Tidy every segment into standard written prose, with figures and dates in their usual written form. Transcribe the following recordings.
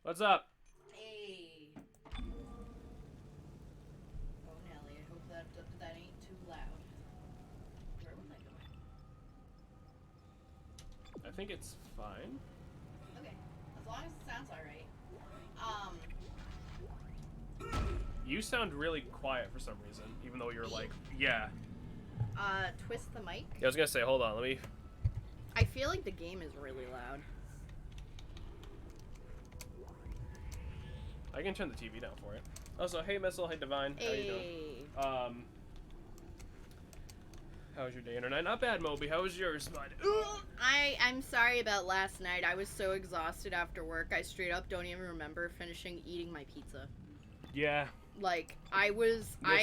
What's up? Hey. Oh, Nelly, I hope that ain't too loud. Where was I going? I think it's fine. Okay, as long as it sounds alright. You sound really quiet for some reason, even though you're Me? like, yeah. Twist the mic. Yeah, I was gonna say, hold on, let me. I feel like the game is really loud. I can turn the TV down for it. Also, hey Missile, hey Divine, how you doing? How was your day internet? Not bad, Moby. How was yours, bud? I'm sorry about last night. I was so exhausted after work. I straight up don't even remember finishing eating my pizza. Yeah. Like, I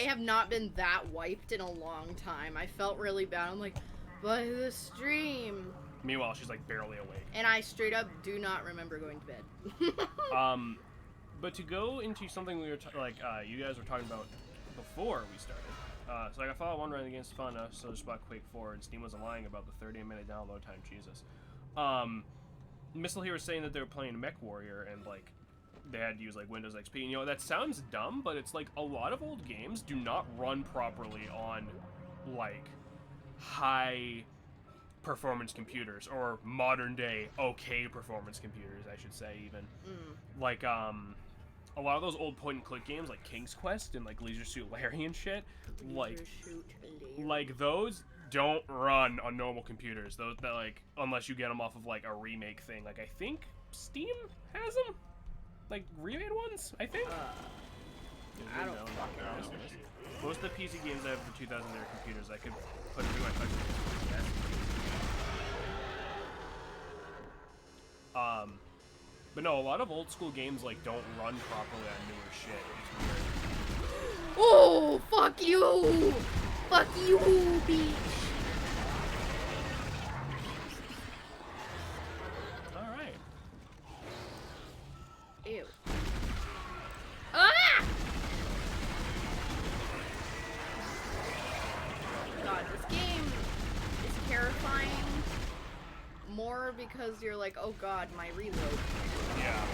have not been that wiped in a long time. I felt really bad. I'm like, but the stream. Meanwhile, she's like barely awake. And I straight up do not remember going to bed. But to go into something we were you guys were talking about before we started. So I got Fallout 1 running against fun, so just bought Quake 4, and Steam wasn't lying about the 30-minute download time. Jesus. Missile here was saying that they were playing Mech Warrior and like they had to use like Windows XP. And, you know, that sounds dumb, but it's like a lot of old games do not run properly on like high performance computers or modern day okay performance computers, I should say, even. Like a lot of those old point and click games like King's Quest and like Leisure Suit Larry and shit, like those don't run on normal computers. Those that like unless you get them off of like a remake thing. Like I think Steam has them, like remade ones. I think. I don't fucking know. Most of the PC games I have for 2000 era computers, I could put through my touch. But no, a lot of old school games like don't run properly on newer shit. It's weird. Oh, fuck you! Fuck you, bitch! Alright. Ew. Ah! God, this game is terrifying. More because you're like, oh god, my reload. Yeah.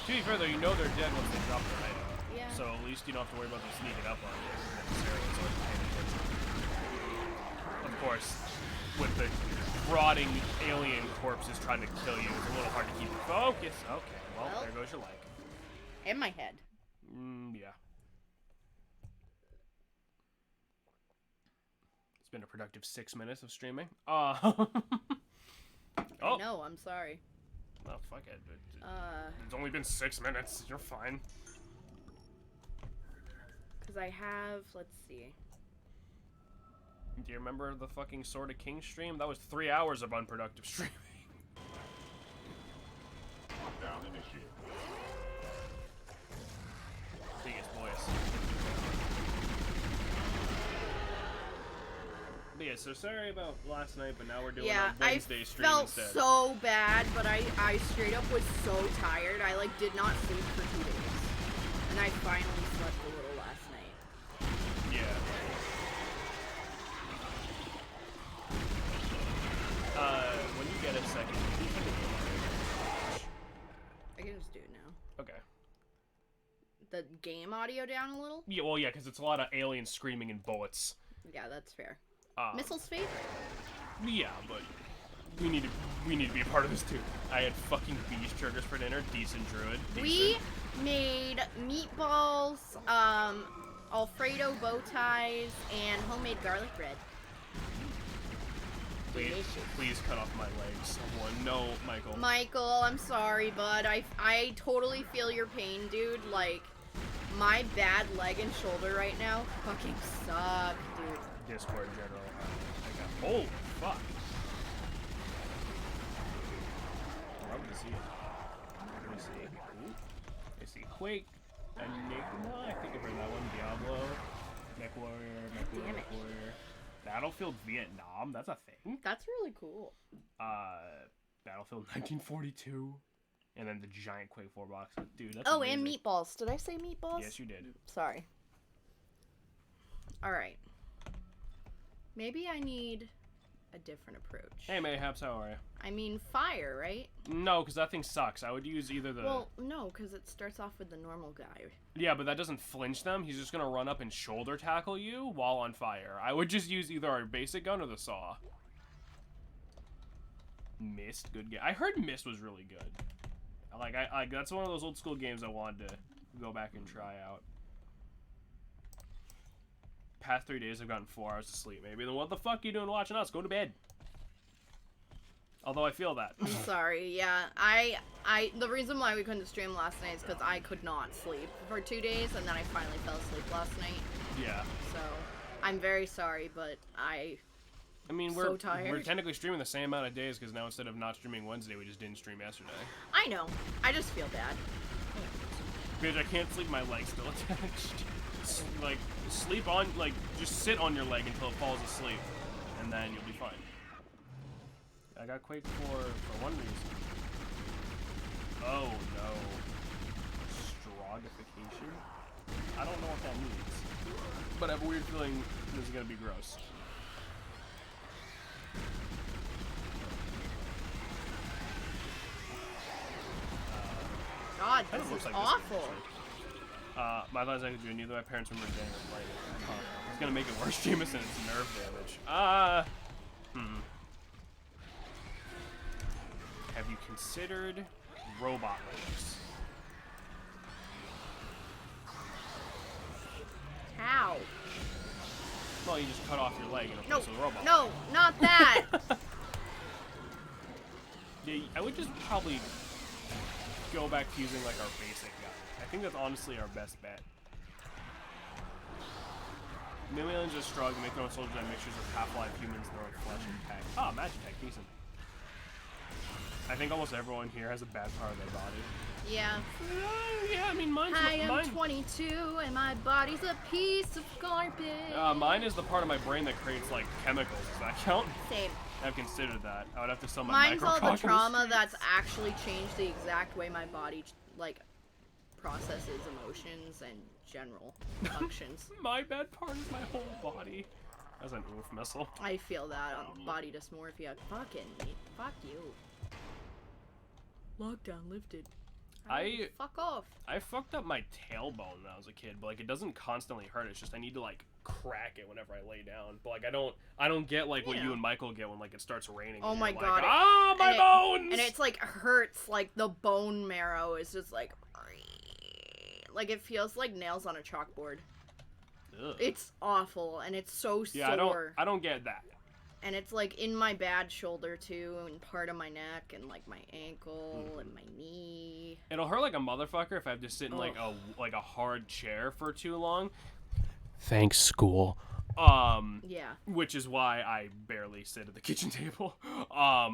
To be fair though, you know they're dead once they drop their item. Yeah. So at least you don't have to worry about them sneaking up on you necessarily. It's always paying attention. Of course, with the rotting alien corpses trying to kill you, it's a little hard to keep your focus. Okay, well, there goes your leg. And my head. Yeah. It's been a productive 6 minutes of streaming. Oh. No, I'm sorry. Oh, fuck it. It's only been 6 minutes. You're fine. Because I have, let's see. Do you remember the fucking Sword of King stream? That was 3 hours of unproductive streaming. Down initiative. Biggest voice. But yeah, so sorry about last night, but now we're doing a Wednesday stream instead. I felt so bad, but I straight up was so tired. I like did not sleep for 2 days. And I finally slept a little last night. Yeah. When you get a second, I can just do it now. okay. The game audio down a little? Yeah, well, yeah, because it's a lot of aliens screaming and bullets. Yeah, that's fair. Missile's favorite. Yeah, but we need to be a part of this too. I had fucking beef triggers for dinner. Decent druid. Decent. We made meatballs, Alfredo bow ties, and homemade garlic bread. Please cut off my legs. Someone, no, Michael. Michael, I'm sorry, bud. I totally feel your pain, dude. Like, my bad leg and shoulder right now fucking suck, dude. Discord in general. Oh, fuck. Love to see it. Let me see. Ooh. I see Quake. Enigma. I think I've heard that one. Diablo. Mech Warrior. Mech Warrior. Battlefield Vietnam. That's a thing. That's really cool. Battlefield 1942. And then the giant Quake 4 box. Dude, that's Oh, amazing. and meatballs. Did I say meatballs? Yes, you did. Sorry. Alright. Maybe I need a different approach. Hey, Mayhaps, how are you? I mean fire, right? No, because that thing sucks. I would use either the... Well, no, because it starts off with the normal guy. Yeah, but that doesn't flinch them. He's just going to run up and shoulder tackle you while on fire. I would just use either our basic gun or the saw. Mist, good game. I heard Mist was really good. Like, I that's one of those old school games I wanted to go back and try out. Past 3 days I've gotten 4 hours of sleep, maybe. Then what the fuck are you doing watching us? Go to bed. Although I feel that. I'm sorry, yeah. The reason why we couldn't stream last night is because I could not sleep for 2 days, and then I finally fell asleep last night. Yeah. So, I'm very sorry, but I mean, so tired. We're technically streaming the same amount of days, because now instead of not streaming Wednesday, we just didn't stream yesterday. I know. I just feel bad. Bitch, I can't sleep, my leg's still attached. Like, sleep on, like, just sit on your leg until it falls asleep, and then you'll be fine. I got Quake for one reason. Oh no. Strogification? I don't know what that means. But I have a weird feeling this is gonna be gross. God, Kinda this looks is like awful. This game, my last night doing neither of my parents remember getting or playing it. It's gonna make it worse, Jameson. It's nerve damage. Have you considered robot legs? How? Well, you just cut off your leg and replace No, it with a robot. no, not that. Yeah, I would just probably go back to using like our basic gun. I think that's honestly our best bet. Millions are strong to make their own soldiers and mixtures of half-life humans, their own flesh and tech. Ah, magic tech, decent. I think almost everyone here has a bad part of their body. Yeah. Yeah, I mean, mine's I am 22 and my body's a piece of garbage. Mine is the part of my brain that creates like chemicals. Does that count? Same. I've considered that. I would have to sell my Mine's all the microcosmos. trauma that's actually changed the exact way my body like processes emotions and general functions. My bad part is my whole body. That's an oof missile. I feel that on body dysmorphia. Fuck you. Lockdown lifted. Fuck off. I fucked up my tailbone when I was a kid, but like it doesn't constantly hurt. It's just I need to like crack it whenever I lay down. But like I don't get like what you and Michael get when like it starts raining. Oh and my you're god. Like, ah, my bones! And it's like hurts, like the bone marrow is just like it feels like nails on a chalkboard. Ugh. It's awful and it's so yeah, sore. I don't get that. And it's like in my bad shoulder too, and part of my neck, and like my ankle and my knee. It'll hurt like a motherfucker if I have to sit in like a hard chair for too long. Thanks, school. Yeah. Which is why I barely sit at the kitchen table. I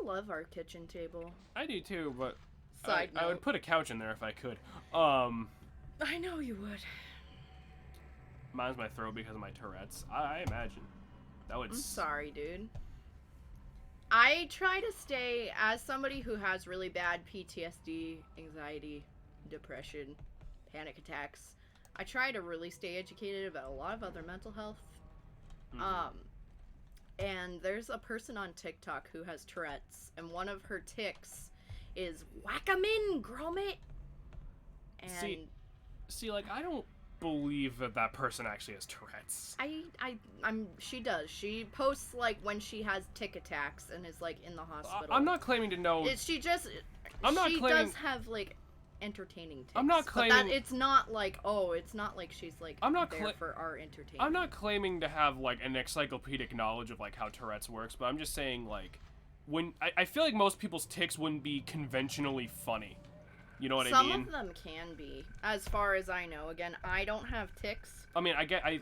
love our kitchen table. I do too, but Side I would note. put a couch in there if I could. I know you would. Mine's my throat because of my Tourette's. I imagine. That would. I'm sorry, dude. I try to stay, as somebody who has really bad PTSD, anxiety, depression, panic attacks, I try to really stay educated about a lot of other mental health. And there's a person on TikTok who has Tourette's, and one of her tics is whack 'em in, grommet. And see, like I don't believe that person actually has Tourette's. she does. She posts like when she has tic attacks and is like in the hospital. I'm not claiming to know. She does have like entertaining tics. I'm not claiming. But it's not like it's not like she's like there for our entertainment. I'm not claiming to have like an encyclopedic knowledge of like how Tourette's works, but I'm just saying like when I feel like most people's tics wouldn't be conventionally funny. You know what I mean? Some of them can be, as far as I know. Again, I don't have tics. I mean,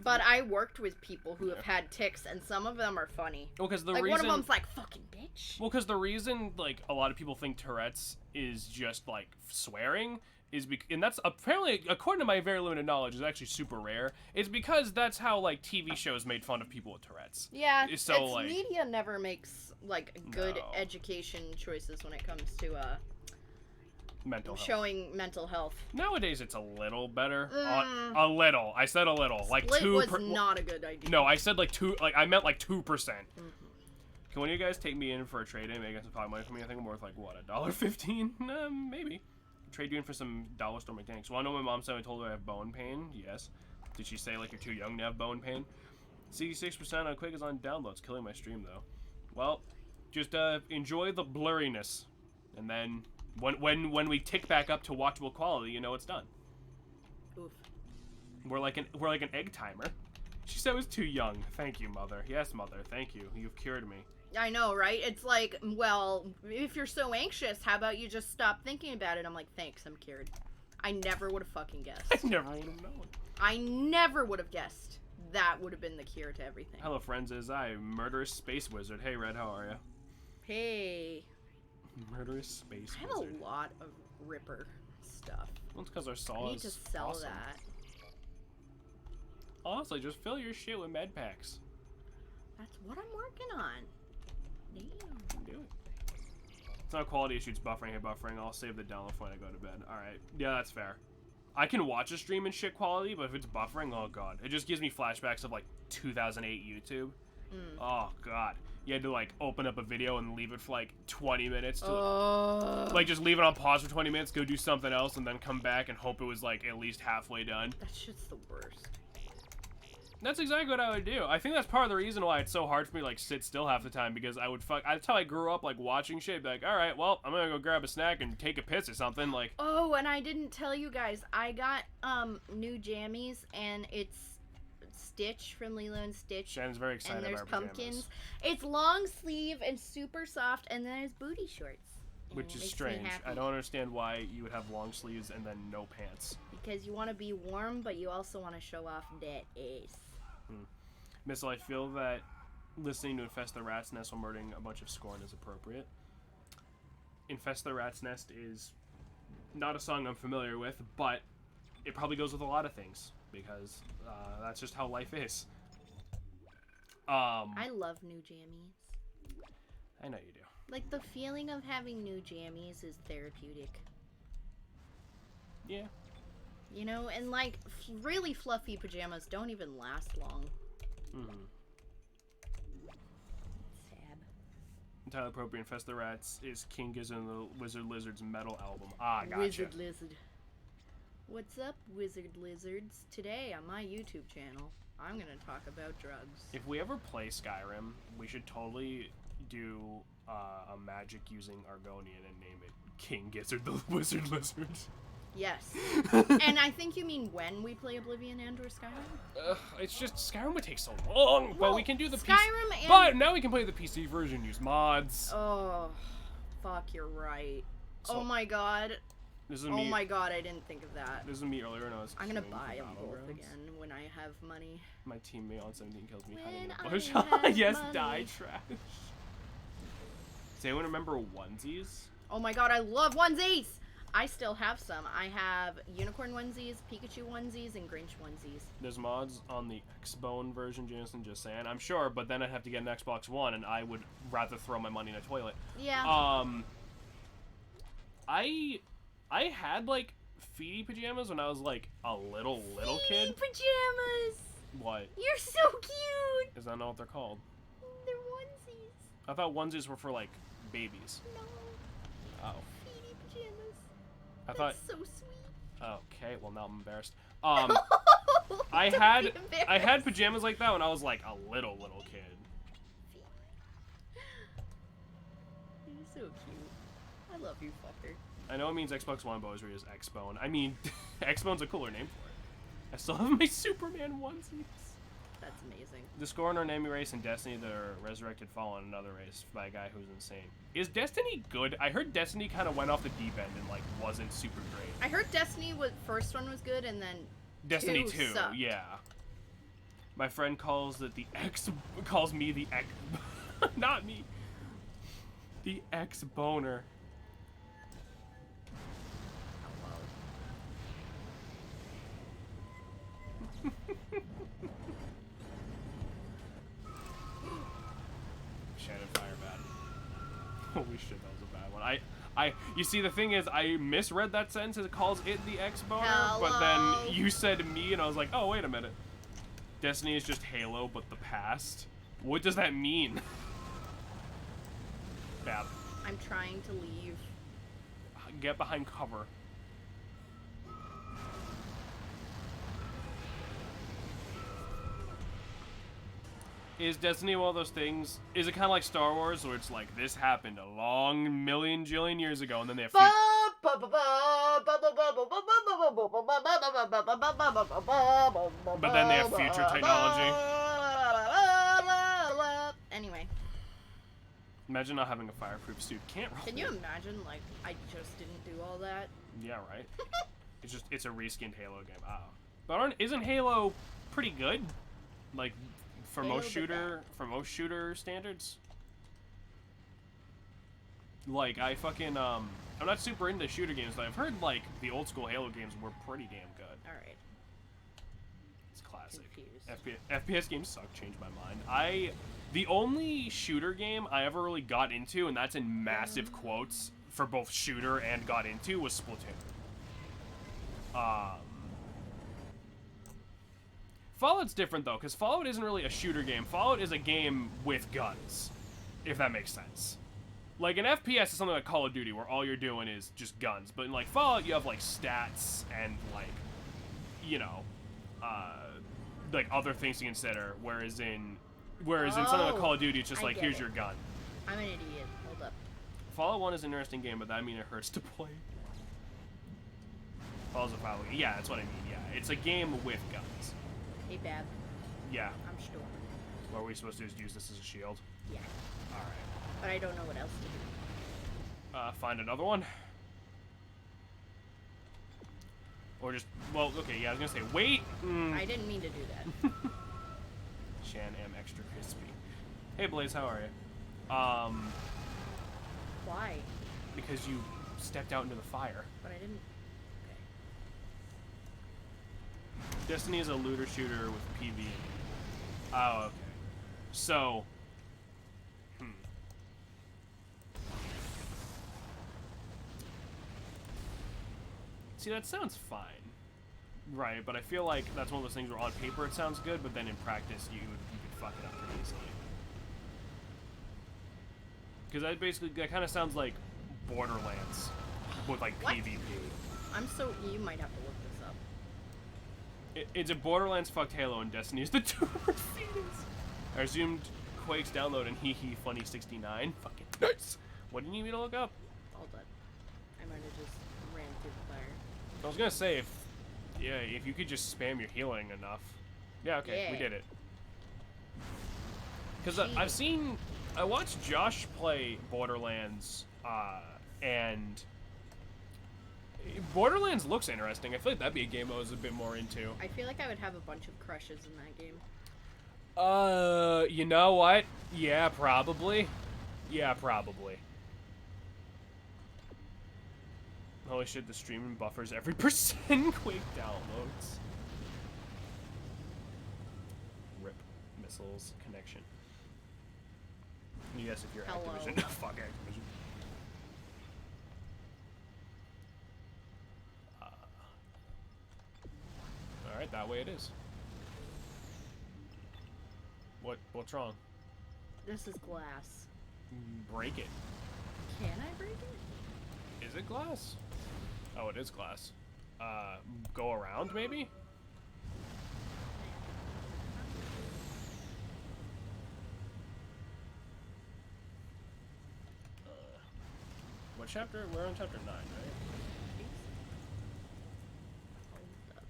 But I worked with people who have had tics, and some of them are funny. Well, because one of them's like, fucking bitch. Well, because the reason, like, a lot of people think Tourette's is just, like, swearing is and that's apparently, according to my very limited knowledge, is actually super rare. It's because that's how, like, TV shows made fun of people with Tourette's. Yeah, so, like, media never makes, like, good education choices when it comes to, mental health. Showing mental health. Nowadays, it's a little better. A little. I said a little. Like Split 2%. was not a good idea. No, I said like 2. Like I meant like 2%. Can one of you guys take me in for a trade in, make some pocket money for me? I think I'm worth like what, $1.15? Maybe. Trade you in for some dollar store mechanics. Well, I know my mom said I told her I have bone pain. Yes. Did she say like you're too young to have bone pain? 66% on quick is on downloads, killing my stream though. Well, just enjoy the blurriness, and then when we tick back up to watchable quality, you know it's done. Oof. We're like an egg timer. She said I was too young. Thank you, mother. Yes, mother. Thank you. You've cured me. I know, right? It's like, well, if you're so anxious, how about you just stop thinking about it? I'm like, thanks, I'm cured. I never would have fucking guessed. I never would have known. I never would have guessed that would have been the cure to everything. Hello, friends. Is I murderous space wizard. Hey, Red. How are you? Hey. Murderous space I have wizard. a lot of Ripper stuff. Well, it's because our I saw need is to sell awesome. that. Honestly, just fill your shit with med packs. That's what I'm working on. Damn. Do it. It's not a quality issue, it's buffering. Hey, buffering. I'll save the download when I go to bed. Alright. Yeah, that's fair. I can watch a stream in shit quality, but if it's buffering, oh god. It just gives me flashbacks of like 2008 YouTube. Oh god. You had to like open up a video and leave it for like 20 minutes to like just leave it on pause for 20 minutes, go do something else, and then come back and hope it was like at least halfway done. That shit's the worst. That's exactly what I would do. I think that's part of the reason why it's so hard for me to like sit still half the time, because that's how I grew up, like watching shit. Be like, all right, well, I'm gonna go grab a snack and take a piss or something. Like, oh, and I didn't tell you guys, I got new jammies, and it's Stitch from Lilo and Stitch. Shannon's very excited and there's about our pumpkins. pajamas. It's long sleeve and super soft, and then there's booty shorts. And Which it is makes me strange. happy. I don't understand why you would have long sleeves and then no pants. Because you want to be warm, but you also want to show off that ace. Missile, I feel that listening to Infest the Rat's Nest while murdering a bunch of Scorn is appropriate. Infest the Rat's Nest is not a song I'm familiar with, but it probably goes with a lot of things, because that's just how life is. I love new jammies. I know you do. Like, the feeling of having new jammies is therapeutic. Yeah. You know, and like, really fluffy pajamas don't even last long. Sad. Entirely appropriate. Infest the Rats is King Gizzard and the Wizard Lizard's metal album. Ah, gotcha. Wizard Lizard. What's up, Wizard Lizards? Today on my YouTube channel, I'm gonna talk about drugs. If we ever play Skyrim, we should totally do a magic using Argonian and name it King Gizzard the Wizard Lizard. Yes. And I think you mean when we play Oblivion and or Skyrim? It's just Skyrim would take so long, but Well, we can do the Skyrim PC. and... But now we can play the PC version, use mods. Oh, fuck, you're right. So, oh my god. This is Oh me. my god, I didn't think of that. This is me earlier when I was. I'm gonna queuing buy for them both Battlegrounds. again when I have money. My teammate on 17 kills me When hiding in I the bush. have Yes, money. die trash. Does anyone remember onesies? Oh my god, I love onesies! I still have some. I have unicorn onesies, Pikachu onesies, and Grinch onesies. There's mods on the X-Bone version, Jameson, just saying. I'm sure, but then I'd have to get an Xbox One, and I would rather throw my money in a toilet. Yeah. I had, like, feety pajamas when I was, like, a little kid. Pajamas! What? You're so cute! Is that not what they're called? They're onesies. I thought onesies were for, like, babies. No. Oh. Feety pajamas. I thought... That's so sweet. Okay, well, now I'm embarrassed. Don't I be had embarrassed. pajamas like that when I was, like, a little kid. You're so cute. I love you, fucker. I know it means Xbox One, but I always read it as X-Bone. I mean, X-Bone's a cooler name for it. I still have my Superman onesies. That's amazing. The score in our enemy race in Destiny, the resurrected fallen, another race by a guy who's insane. Is Destiny good? I heard Destiny kind of went off the deep end and like wasn't super great. I heard Destiny first one was good, and then Destiny 2, sucked. yeah. My friend calls me the X, not me, the X-Boner. Shannon fire bad. Holy shit, that was a bad one. You see, the thing is, I misread that sentence as it calls it the X-Boner, but then you said me, and I was like, oh, wait a minute. Destiny is just Halo, but the past? What does that mean? Bad. I'm trying to leave. Get behind cover. Is Destiny one of those things? Is it kind of like Star Wars, where it's like, this happened a long million jillion years ago, and then they have but then they have future technology. Anyway. Imagine not having a fireproof suit. Can't roll. Can you imagine, like, I just didn't do all that? Yeah, right? It's a reskinned Halo game. Oh. But isn't Halo pretty good? Like, for most shooter standards? Like, I'm not super into shooter games, but I've heard, like, the old school Halo games were pretty damn good. Alright. It's classic. Confused. FPS games suck, changed my mind. The only shooter game I ever really got into, and that's in massive quotes, for both shooter and got into, was Splatoon. Fallout's different, though, because Fallout isn't really a shooter game. Fallout is a game with guns, if that makes sense. Like, an FPS is something like Call of Duty, where all you're doing is just guns. But in, like, Fallout, you have, like, stats and, like, you know, like, other things to consider, whereas in something like Call of Duty, it's just like, here's your gun. I'm an idiot. Hold up. Fallout 1 is an interesting game, but that means it hurts to play. Fallout's a Fallout. Yeah, that's what I mean, yeah. It's a game with guns. Hey, Bab. Yeah. I'm sure. What are we supposed to do is use this as a shield? Yeah. Alright. But I don't know what else to do. Find another one? Or just, well, okay, yeah, I was gonna say, wait! I didn't mean to do that. Shan am extra crispy. Hey Blaze, how are you? Why? Because you stepped out into the fire. But I didn't. Okay. Destiny is a looter shooter with PV. Oh, okay. So, see, that sounds fine. Right, but I feel like that's one of those things where on paper it sounds good, but then in practice you could fuck it up pretty easily. Because that kind of sounds like Borderlands with like What? PvP. You might have to look this up. It's a Borderlands fucked Halo and Destiny is the two fetus. I resumed Quake's download and hee funny 69. Fucking nice. What do you need me to look up? Hold on. I might have just ran through the fire. I was gonna say if you could just spam your healing enough. Yeah, okay, we Yeah. did it. Because I watched Josh play Borderlands, and Borderlands looks interesting. I feel like that'd be a game I was a bit more into. I feel like I would have a bunch of crushes in that game. You know what? Yeah, probably. Yeah, probably. Holy shit, the streaming buffers every percent Quake downloads. RIP. Missiles connection. Yes, if you're Hello. Activision. Fuck Activision. Alright, that way it is. What's wrong? This is glass. Break it. Can I break it? Is it glass? Oh, it is glass. Go around, maybe? What chapter? We're on chapter 9, right? Hold up.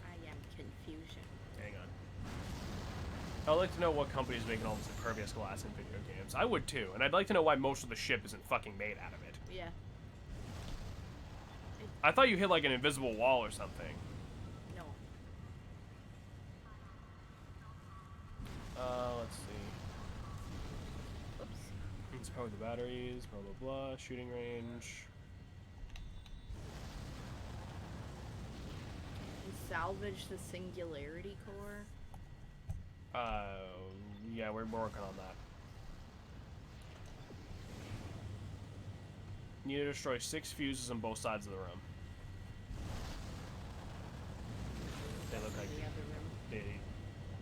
I am confusion. Hang on. I'd like to know what company is making all this impervious glass in video games. I would too, and I'd like to know why most of the ship isn't fucking made out of it. Yeah. I thought you hit like an invisible wall or something. No. Let's see. Oops. Let's power the batteries, blah blah blah, shooting range. And salvage the singularity core. Yeah, we're working on that. You need to destroy 6 fuses on both sides of the room. They look like in the other room. they.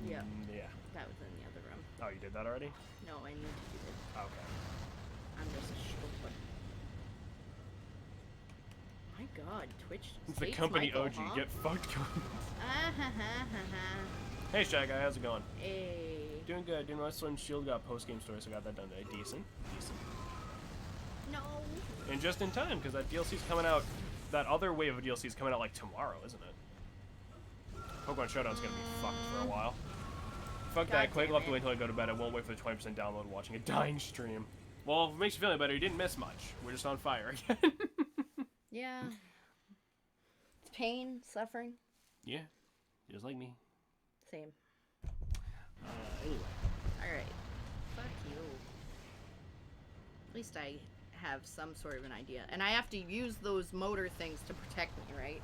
Yeah. Yeah. That was in the other room. Oh, you did that already? No, I need to do it. Okay. I'm just a short. My God, Twitch. It's the States company Michael, OG. huh? Get fucked. Ah, ha, ha, ha, ha. Hey, Shy Guy, how's it going? Hey. Doing good. Doing Wrestler and Shield got post game story, so I got that done today. Decent. No. And just in time, because that DLC's coming out. That other wave of DLC's coming out like tomorrow, isn't it? Pokemon Showdown's gonna be fucked for a while. Fuck God that. Quake will damn have to wait until I go to bed. I won't wait for the 20% download watching a dying stream. Well, if it makes you feel any better, you didn't miss much. We're just on fire again. Yeah. It's pain, suffering. Yeah. Just like me. Same. Anyway. Alright. Fuck you. At least I have some sort of an idea. And I have to use those motor things to protect me, right?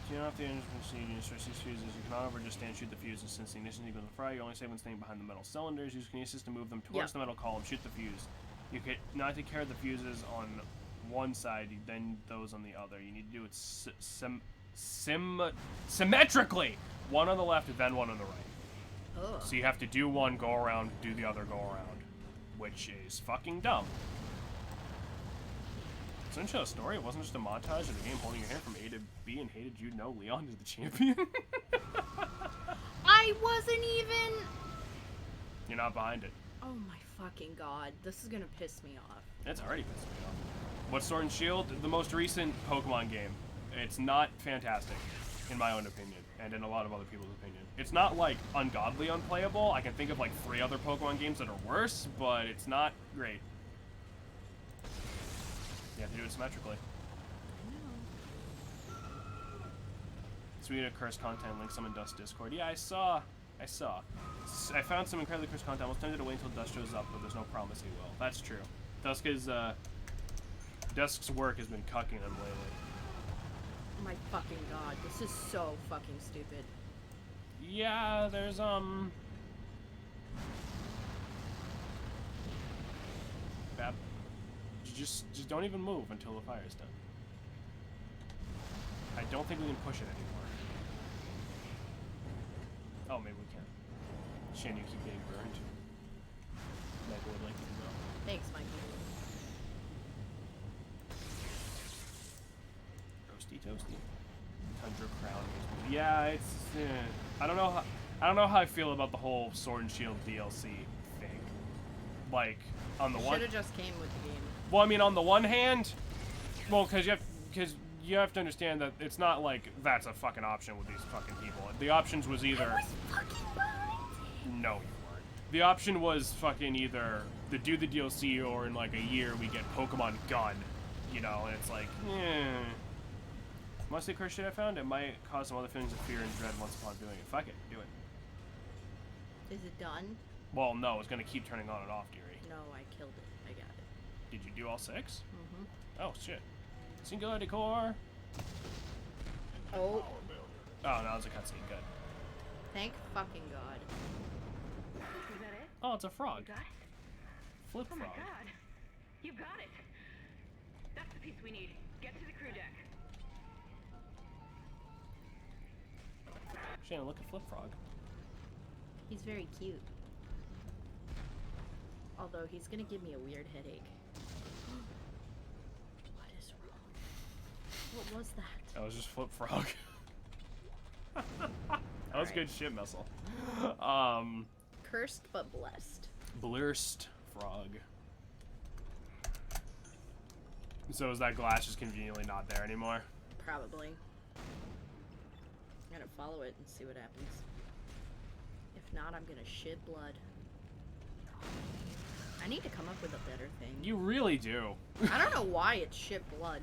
You don't have to proceed. You start 6 fuses. You cannot ever just stand shoot the fuses since the ignition equals the fry. You only save when staying behind the metal cylinders. Use kinesis to move them towards the metal column. Shoot the fuse. You can not take care of the fuses on one side, then those on the other. You need to do it symmetrically. One on the left, then one on the right. Ugh. So you have to do one, go around, do the other, go around, which is fucking dumb. It's essentially a story. It wasn't just a montage of the game holding your hand from A to B and hey, did you know Leon is the champion? I wasn't even... You're not behind it. Oh my fucking God. This is gonna piss me off. It's already pissed me off. What's Sword and Shield? The most recent Pokemon game. It's not fantastic, in my own opinion, and in a lot of other people's opinion. It's not, like, ungodly unplayable. I can think of, like, 3 other Pokemon games that are worse, but it's not great. You have to do it symmetrically. Sweet cursed content, link some in Dust Discord. Yeah, I saw. I found some incredibly cursed content. I was tempted to wait until Dust shows up, but there's no promise he will. That's true. Dusk's work has been cucking them lately. Oh my fucking God. This is so fucking stupid. Yeah, there's Bab. Just don't even move until the fire's done. I don't think we can push it anymore. Oh, maybe we can. Shan, you keep getting burned. Meg would like you to know. Thanks, Mikey. Toasty. Tundra Crown. Yeah, it's. I don't know how I feel about the whole Sword and Shield DLC thing. Like, on the one. Should have just came with the game. Well, I mean, on the one hand, well, because you have to understand that it's not like that's a fucking option with these fucking people. The options was either. I was fucking behind. No, you weren't. The option was fucking either to do the DLC or in like a year we get Pokemon Gun, you know, and it's like, Mostly cursed shit I found, it might cause some other feelings of fear and dread once upon doing it. Fuck it, do it. Is it done? Well, no, it's gonna keep turning on and off, dearie. No, I killed it. I got it. Did you do all 6? Mm-hmm. Oh, shit. Singularity Core! Oh. Oh, no, it's a cutscene, good. Thank fucking God. Is that it? Oh, it's a frog. You got it? Flip Oh my frog. God. You got it. That's the piece we need. Get to the crew deck. Shannon, look at Flip Frog. He's very cute. Although he's gonna give me a weird headache. What is wrong? What was that? That was just Flip Frog. That was good shit, Messel. Cursed but blessed. Blurst Frog. So is that glass just conveniently not there anymore? Probably. I'm gonna follow it and see what happens. If not, I'm gonna shit blood. I need to come up with a better thing. You really do. I don't know why it's shit blood.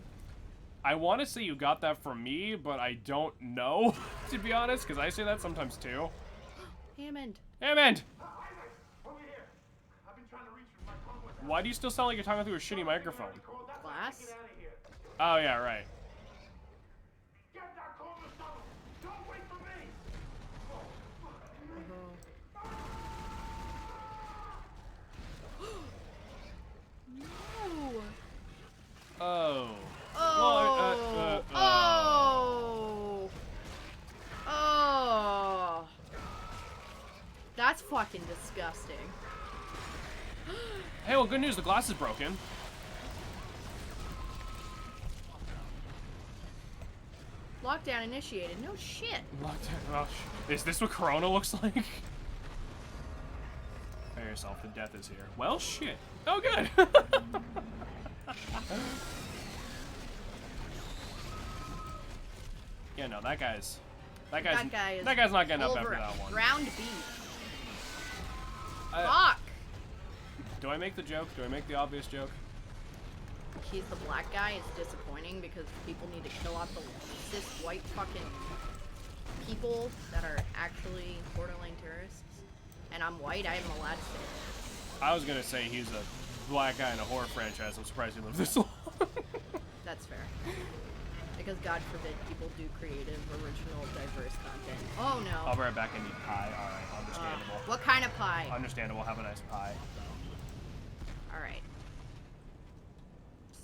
I want to say you got that from me, but I don't know, to be honest, because I say that sometimes too. Hammond. Hammond! Why do you still sound like you're talking through a shitty microphone? Glass? Oh, yeah, right. No! fucking disgusting. Hey, well, good news. The glass is broken. Lockdown initiated. No shit. Oh, is this what Corona looks like? Prepare yourself. The death is here. Well, shit. Oh, good. Yeah, no, that guy's not getting up after that one. Round B. Uh, Fuck. Do I make the joke? Do I make the obvious joke? He's the black guy. It's disappointing because people need to kill off the cis white fucking people that are actually borderline terrorists. And I'm white. I am allowed to say it. I was gonna say he's a black guy in a horror franchise. I'm surprised he lived this long. That's fair. Because God forbid people do creative, original, diverse content. Oh no. I'll be right back and eat pie. Alright, understandable. What kind of pie? Understandable. Have a nice pie. Alright.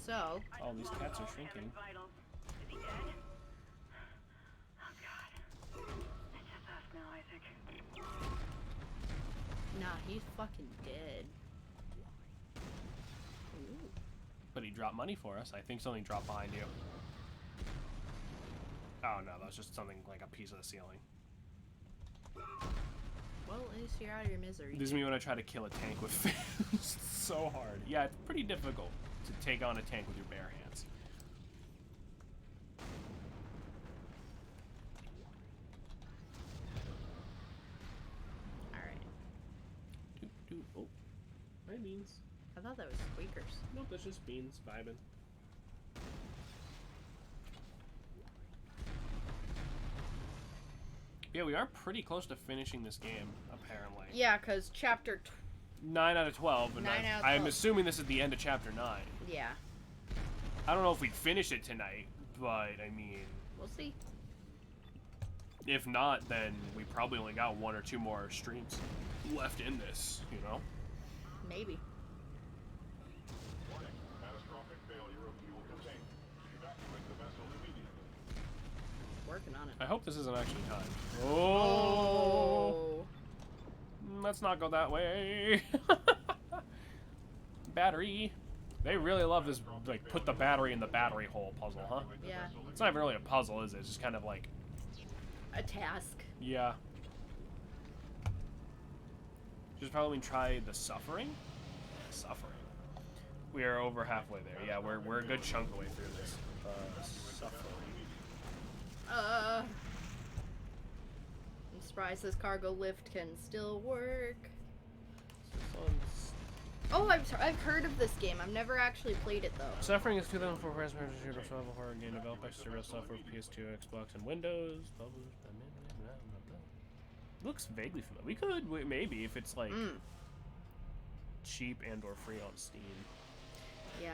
So. Oh, these cats are shrinking. Vitals. Is he dead? Oh god. It's just us now, I think. Nah, he's fucking dead. Ooh. But he dropped money for us. I think something dropped behind you. Oh no, that was just something like a piece of the ceiling. Well, at least you're out of your misery. This is me when I try to kill a tank with fists. It's so hard. Yeah, it's pretty difficult to take on a tank with your bare hands. Alright. Oh, my beans. I thought that was squeakers. Nope, that's just beans vibing. Yeah, we are pretty close to finishing this game, apparently. Yeah, because chapter 9 out of 12. And 9 out of I'm 12. assuming this is the end of chapter 9. Yeah. I don't know if we'd finish it tonight, but I mean, We'll see. if not, then we probably only got 1 or 2 more streams left in this, you know? Maybe. Warning. Catastrophic failure of fuel containment. Evacuate the vessel immediately. Working on it. I hope this isn't actually timed. Oh. Let's not go that way. Battery. They really love this, like, put the battery in the battery hole puzzle, huh? Yeah. It's not even really a puzzle, is it? It's just kind of like, A task. yeah. Should probably try the suffering? Suffering. We are over halfway there. Yeah, we're a good chunk away through this. Suffering. I'm surprised this cargo lift can still work. Oh, I've heard of this game. I've never actually played it though. Suffering is 2004 first person shooter survival horror game developed by Surreal Software for PS2, Xbox, and Windows. Published by looks vaguely familiar. We could maybe if it's like cheap and/or free on Steam. Yeah.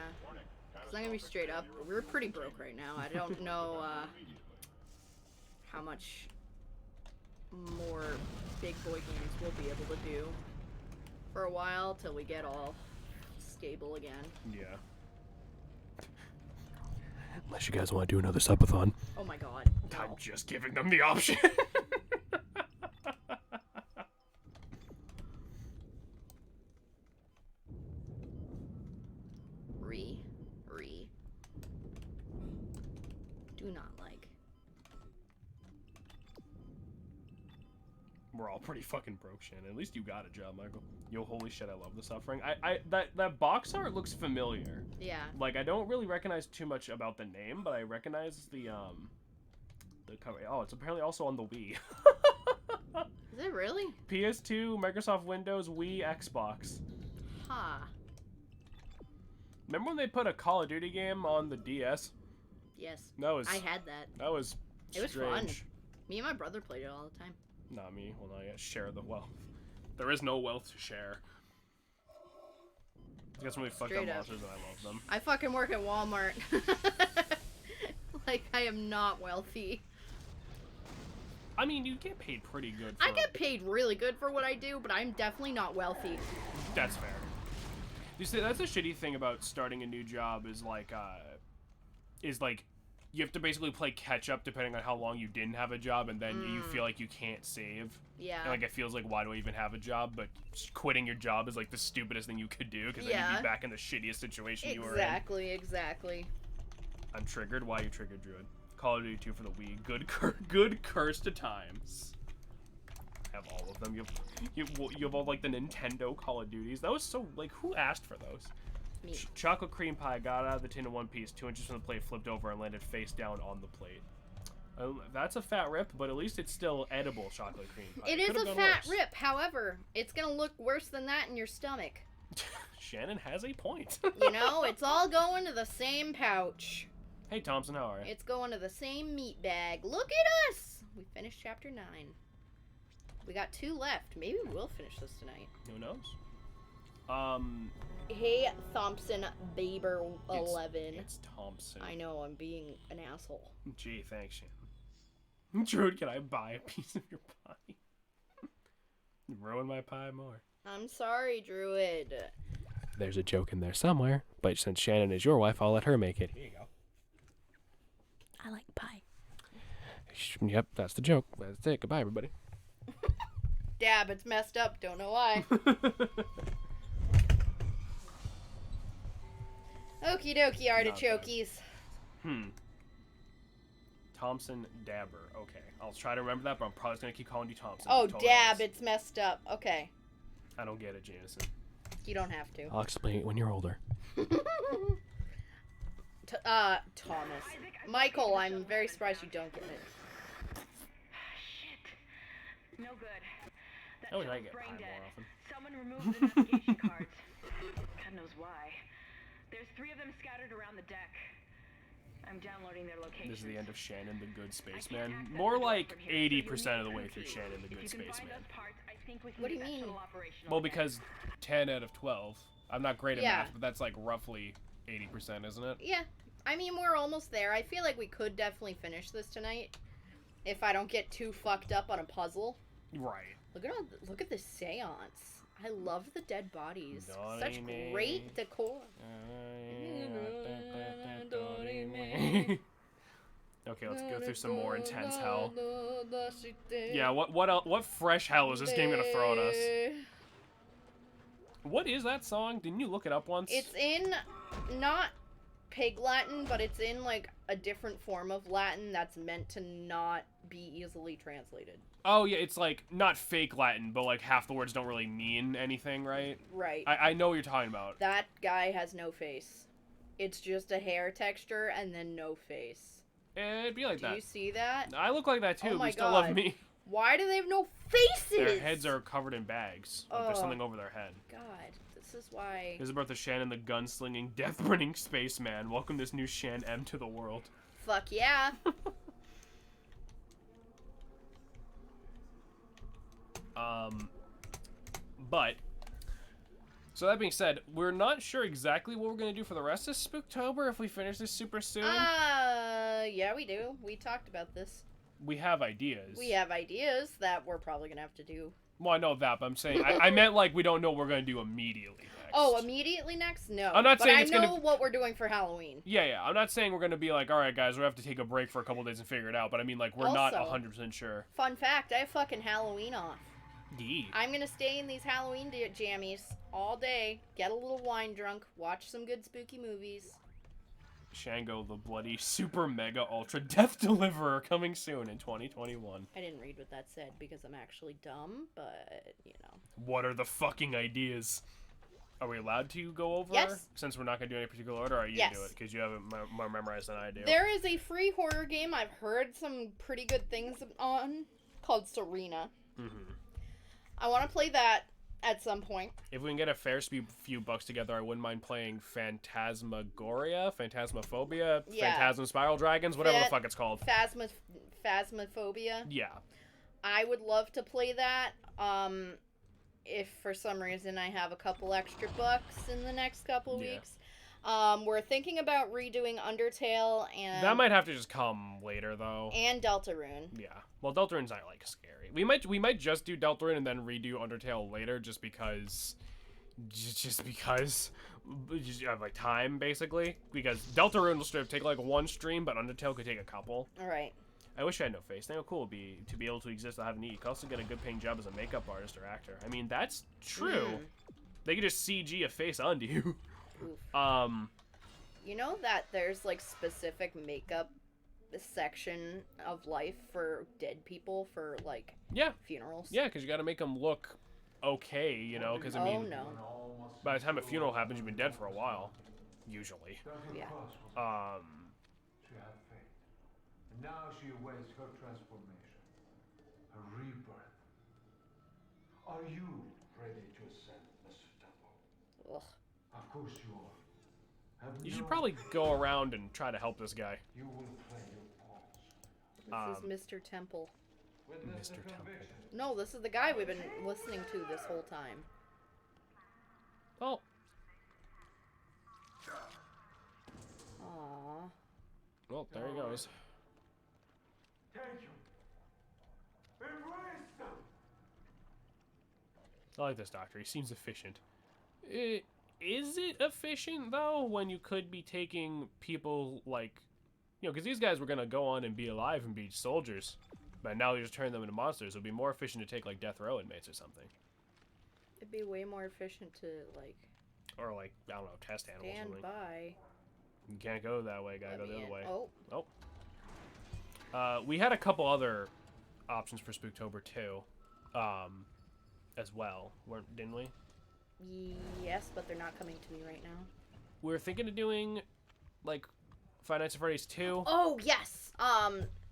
Cause I'm gonna be straight up. We're pretty broke right now. I don't know how much more big boy games we'll be able to do for a while till we get all stable again. Yeah. Unless you guys want to do another subathon. Oh my god. I'm No. just giving them the option. Do not like. We're all pretty fucking broke, Shannon. At least you got a job, Michael. Yo, holy shit, I love the suffering. That box art looks familiar. Yeah. Like, I don't really recognize too much about the name, but I recognize the cover. Oh, it's apparently also on the Wii. Is it really? PS2, Microsoft Windows, Wii, Xbox. Huh. Remember when they put a Call of Duty game on the DS? Yes. That was. I had that. That was. It was fun. strange. Me and my brother played it all the time. Not me. Well, not yet. Share the wealth. There is no wealth to share. I got some really fucked up Straight up. monsters, and I love them. I fucking work at Walmart. Like, I am not wealthy. I mean, you get paid pretty good. For... I get paid really good for what I do, but I'm definitely not wealthy. That's fair. You see, that's a shitty thing about starting a new job is like you have to basically play catch up depending on how long you didn't have a job, and then you feel like you can't save. Yeah. And, like, it feels like, why do I even have a job? But quitting your job is, like, the stupidest thing you could do, because then you'd be back in the shittiest situation you were in. Exactly. I'm triggered. Why are you triggered, Druid? Call of Duty 2 for the Wii. Good cursed times. Have all of them. You have all, like, the Nintendo Call of Duties. That was so, like, who asked for those? Me. Chocolate cream pie got out of the tin in one piece, 2 inches from the plate, flipped over, and landed face down on the plate. That's a fat rip, but at least it's still edible chocolate cream pie. It is a fat rip, however, it's gonna look worse than that in your stomach. Shannon has a point. You know, it's all going to the same pouch. Hey, Thompson, how are you? It's going to the same meat bag. Look at us! We finished chapter 9. We got 2 left. Maybe we'll finish this tonight. Who knows? Hey, Thompson Baber 11. It's Thompson. I know, I'm being an asshole. Gee, thanks, Shannon. Druid, can I buy a piece of your pie? Ruin my pie more. I'm sorry, Druid. There's a joke in there somewhere, but since Shannon is your wife, I'll let her make it. Here you go. I like pie. Yep, that's the joke. That's it. Goodbye, everybody. Dab, it's messed up. Don't know why. Okie dokie, artichokies. Thompson Dabber. Okay. I'll try to remember that, but I'm probably just going to keep calling you Thompson. Oh, Dab, it's messed up. Okay. I don't get it, Jameson. You don't have to. I'll explain it when you're older. Thomas. Michael, I'm very surprised you don't get it. Shit. No good. That I wish I show's get brain pie dead. more often. Someone removed the navigation cards. God knows why. There's 3 of them scattered around the deck. I'm downloading their location. This is the end of Shannon the Good Spaceman. More like 80% of the way through Shannon the Good Spaceman. What do you mean? Well, because 10 out of 12. I'm not great at math, but that's like roughly 80%, isn't it? Yeah. I mean, we're almost there. I feel like we could definitely finish this tonight. If I don't get too fucked up on a puzzle. Right. Look at this seance. I love the dead bodies. Such great decor. Okay, let's go through some more intense hell. Yeah, what fresh hell is this game gonna throw at us? What is that song? Didn't you look it up once? It's in not Pig Latin, but it's in like a different form of Latin that's meant to not be easily translated. Oh yeah, it's like not fake Latin, but like half the words don't really mean anything, right? Right. I know what you're talking about. That guy has no face. It's just a hair texture and then no face. It'd be like that. Do you see that? I look like that too. Oh my but still love God. me. Why do they have no faces? Their heads are covered in bags. Like there's something over their head. God, this is why. This is about the Shannon the gunslinging, death-burning spaceman. Welcome this new Shan M to the world. Fuck yeah. But so that being said, we're not sure exactly what we're gonna do for the rest of Spooktober if we finish this super soon. Yeah, we do. We talked about this. We have ideas. We have ideas that we're probably gonna have to do. Well, I know that, but I'm saying I meant like we don't know what we're gonna do immediately next. Oh, immediately next? No. I'm not saying it's gonna. I gonna. know what we're doing for Halloween. Yeah. I'm not saying we're gonna be like, all right, guys, we have to take a break for a couple days and figure it out. But I mean, like, we're not Also, 100% sure. Fun fact: I have fucking Halloween off. Yeah. I'm gonna stay in these Halloween jammies all day, get a little wine drunk, watch some good spooky movies. Shango, the bloody super mega ultra death deliverer, coming soon in 2021. I didn't read what that said because I'm actually dumb, but you know. What are the fucking ideas? Are we allowed to go over? Yes. Since we're not gonna do any particular order, or you Yes. do it because you have it more memorized than I do. There is a free horror game I've heard some pretty good things on called Serena. Mm-hmm. I want to play that at some point. If we can get a fair few bucks together, I wouldn't mind playing Phantasmagoria, Phantasmophobia, Yeah. Phantasm Spiral Dragons, whatever the fuck it's called. Phasmophobia. Yeah. I would love to play that. If for some reason I have a couple extra bucks in the next couple weeks. We're thinking about redoing Undertale and That might have to just come later, though. and Deltarune. Yeah. Well, Deltarune's not, like, scary. We might just do Deltarune and then redo Undertale later, just because Just because, like time basically. Because Deltarune will strip take like one stream, but Undertale could take a couple. All right. I wish I had no face. Think how cool it would be to be able to exist without having to eat. You could also get a good paying job as a makeup artist or actor. I mean, that's true. They could just CG a face onto you. Oof. You know that there's like specific makeup section of life for dead people for like funerals. Yeah, because you got to make them look okay, you know. Because I mean, by the time a funeral happens, you've been dead for a while, usually. Yeah. She had faith. And now she awaits her transformation. Her rebirth. Are you ready to ascend, Mr. Temple? Ugh. Of course you are. You should probably go around and try to help this guy. You will play your parts. This is Mr. Temple. Mr. Temple. No, this is the guy we've been listening to this whole time. Oh. Aww. Well, there he goes. Take him. Embrace them. I like this doctor. He seems efficient. Is it efficient, though, when you could be taking people, like... You know, because these guys were going to go on and be alive and be soldiers. But now you just turn them into monsters. It would be more efficient to take, like, death row inmates or something. It'd be way more efficient to, like... Or, like, I don't know, test animals or something. by. You can't go that way, gotta go the other way. Oh. We had a couple other options for Spooktober, too. As well, didn't we? Yes, but they're not coming to me right now. We were thinking of doing, like, Five Nights at Freddy's 2. Oh, yes!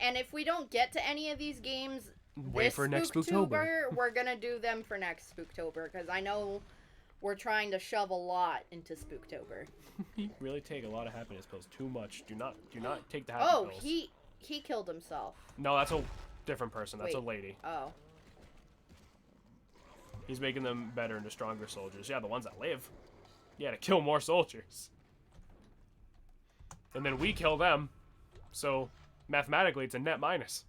And if we don't get to any of these games wait for next Spooktober, we're gonna do them for next Spooktober, because I know we're trying to shove a lot into Spooktober. You really take a lot of happiness pills. Too much. Do not take the happy pills. Oh, he killed himself. No, that's a different person. That's a lady. Oh. He's making them better into stronger soldiers. Yeah, the ones that live. Yeah, to kill more soldiers. And then we kill them. So, mathematically, it's a net minus.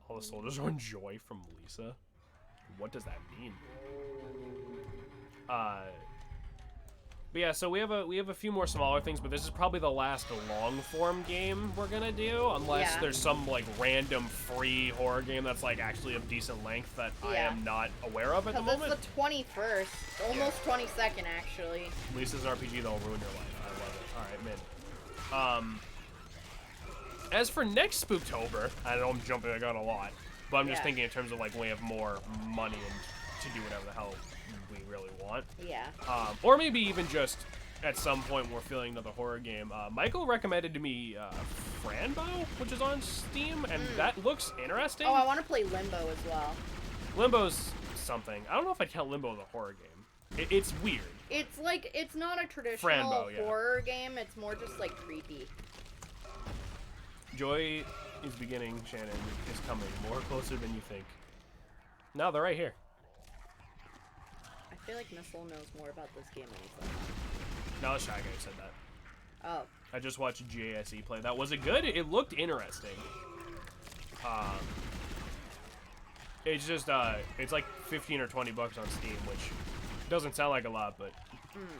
All the soldiers are on joy from Lisa. What does that mean? But yeah, so we have a few more smaller things, but this is probably the last long form game we're gonna do, unless there's some like random free horror game that's like actually of decent length that I am not aware of at the moment. It's the 21st, almost 22nd actually. Lisa's RPG that'll ruin your life. I love it. All right, mid. As for next Spooktober, I know I'm jumping the gun a lot, but I'm just thinking in terms of like when we have more money and to do whatever the hell we really want. Yeah. Or maybe even just at some point we're feeling another horror game. Michael recommended to me Franbo, which is on Steam, and that looks interesting. Oh, I want to play Limbo as well. Limbo's something. I don't know if I'd count Limbo as a horror game. It's weird. It's like, it's not a traditional horror game. It's more just like creepy. Joy is beginning, Shannon, is coming more closer than you think. No, they're right here. I feel like Missile knows more about this game than he said. No, Shy Guy said that. Oh. I just watched JSE play that. Was it good? It looked interesting. It's just, it's like 15 or 20 bucks on Steam, which doesn't sound like a lot, but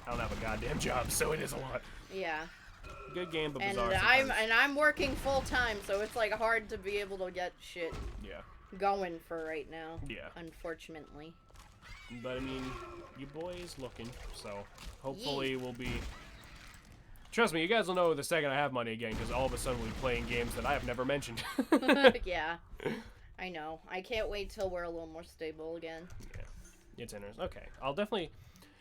I don't have a goddamn job, so it is a lot. Yeah. Good game, but and bizarre. I'm working full time, so it's like hard to be able to get shit going for right now. Yeah. Unfortunately. But I mean, your boy is looking, so hopefully we'll be. Trust me, you guys will know the second I have money again, because all of a sudden we'll be playing games that I have never mentioned. Yeah. I know. I can't wait till we're a little more stable again. Yeah. It's interesting. Okay. I'll definitely.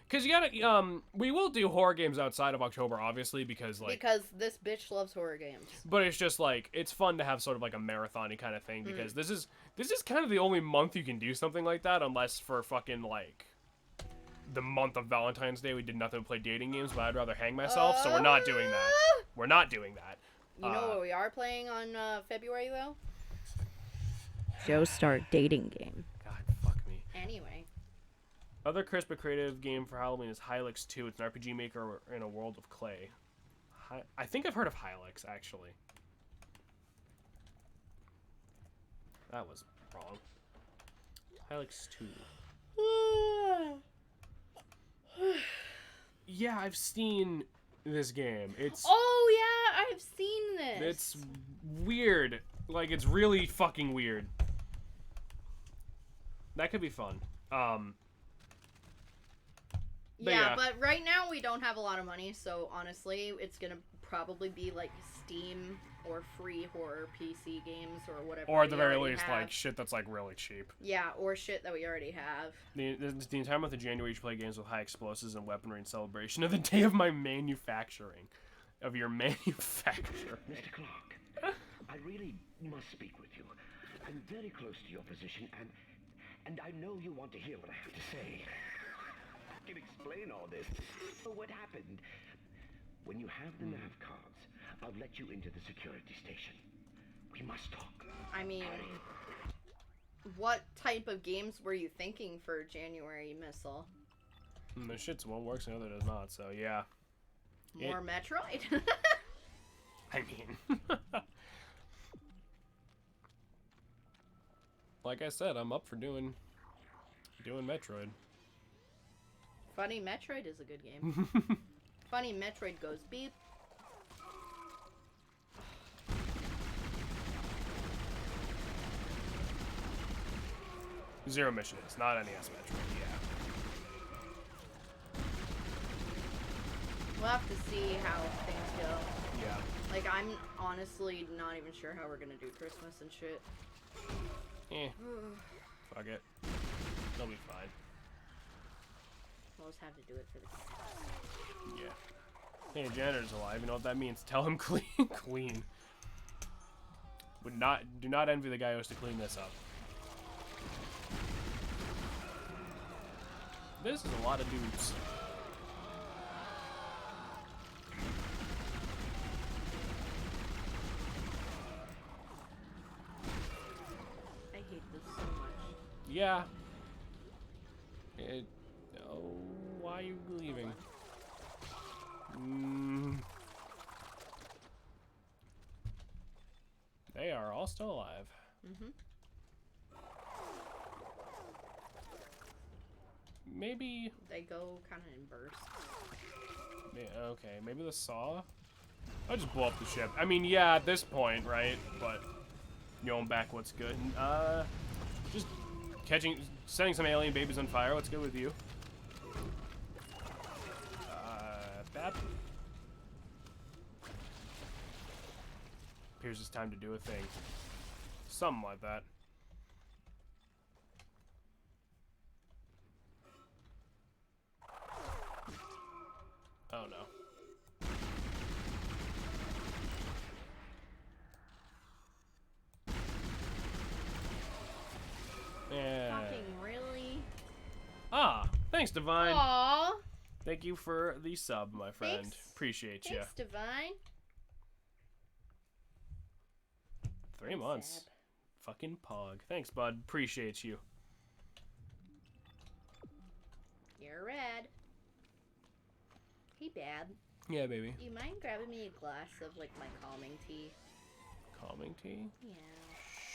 Because you gotta, we will do horror games outside of October, obviously, because, like... Because this bitch loves horror games. But it's just, like, it's fun to have sort of, like, a marathon-y kind of thing, because this is kind of the only month you can do something like that, unless for fucking, like, the month of Valentine's Day we did nothing but play dating games, but I'd rather hang myself, so we're not doing that. We're not doing that. You know what we are playing on February, though? Joestar dating game. God, fuck me. Anyway. Other crisp but creative game for Halloween is Hylix 2. It's an RPG maker in a world of clay. I think I've heard of Hylix, actually. That was wrong. Hilux 2. Yeah, I've seen this game. It's Oh yeah, I've seen this. it's weird. Like, it's really fucking weird. That could be fun. Yeah, but right now we don't have a lot of money, so honestly, it's gonna probably be like Steam or free horror PC games or whatever. Or at the we very already least, have. like, shit that's, like, really cheap. Yeah, or shit that we already have. The entire month of January, you should play games with high explosives and weaponry in celebration of the day of my manufacturing. Of your manufacturing. Mr. Clark, I really must speak with you. I'm very close to your position, and I know you want to hear what I have to say. I can explain all this. So what happened? When you have the nav cards, I'll let you into the security station. We must talk. I mean, what type of games were you thinking for January Missile? The shit's one works and the other does not, so yeah. More Metroid? I mean... like I said, I'm up for doing Metroid. Funny Metroid is a good game. Funny Metroid goes beep. Zero Mission is not NES Metroid, yeah. We'll have to see how things go. Yeah. Like, I'm honestly not even sure how we're gonna do Christmas and shit. Fuck it. They'll be fine. We'll just have to do it for the kids. Yeah. Hey, janitor's alive. You know what that means? Tell him clean. Clean. Do not envy the guy who has to clean this up. This is a lot of dudes. I hate this so much. Yeah. Oh, why are you leaving? They are all still alive. Mm-hmm. Maybe. They go kind of in bursts. Yeah, okay, maybe the saw? I'll just blow up the ship. I mean, yeah, at this point, right? But going back, what's good? Just setting some alien babies on fire. What's good with you? That appears it's time to do a thing. Something like that. Oh no. Yeah. Fucking really? Ah, thanks, Divine. Aww. Thank you for the sub, my friend. Thanks. Appreciate you. Thanks, Divine. 3 months. Sad. Fucking pog. Thanks, bud. Appreciate you. You're rad. Hey, Bab. Yeah, baby. Do you mind grabbing me a glass of, like, my calming tea? Calming tea? Yeah.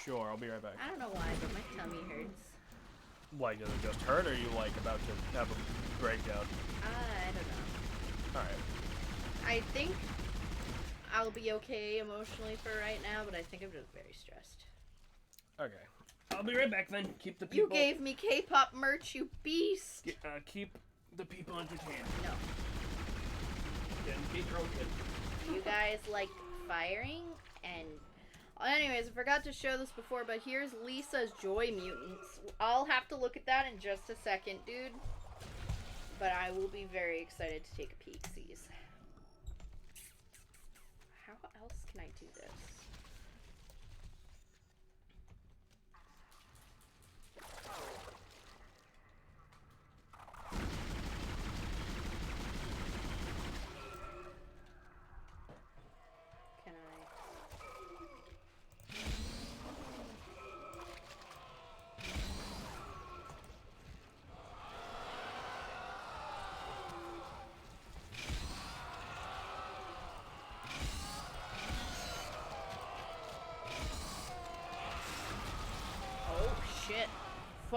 Sure, I'll be right back. I don't know why, but my tummy hurts. Like, does it just hurt, or are you, like, about to have a breakdown? I don't know. Alright. I think I'll be okay emotionally for right now, but I think I'm just very stressed. Okay. I'll be right back, then. Keep the people... You gave me K-pop merch, you beast! keep the people entertained. No. Then get your own kid. You guys like firing and... Anyways, I forgot to show this before, but here's Lisa's Joy Mutants. I'll have to look at that in just a second, dude. But I will be very excited to take a peek-sies. How else can I do this? Can I...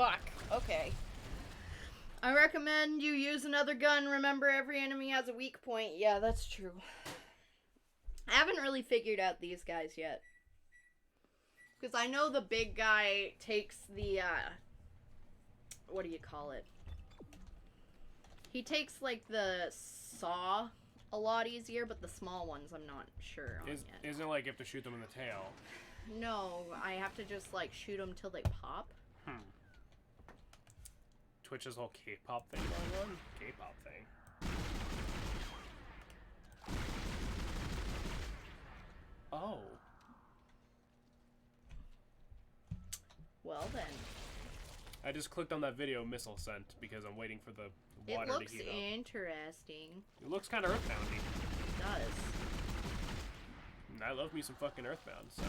fuck. Okay. I recommend you use another gun. Remember, every enemy has a weak point. Yeah, that's true. I haven't really figured out these guys yet. Because I know the big guy takes the, what do you call it? He takes, like, the saw a lot easier, but the small ones I'm not sure on yet. Isn't it like you have to shoot them in the tail? No, I have to just, like, shoot them till they pop. Twitch's whole K-pop thing going on? K-pop thing. Oh. Well then. I just clicked on that video missile sent because I'm waiting for the water It looks to heat up. interesting. It looks kind of Earthboundy. It does. And I love me some fucking Earthbound, so.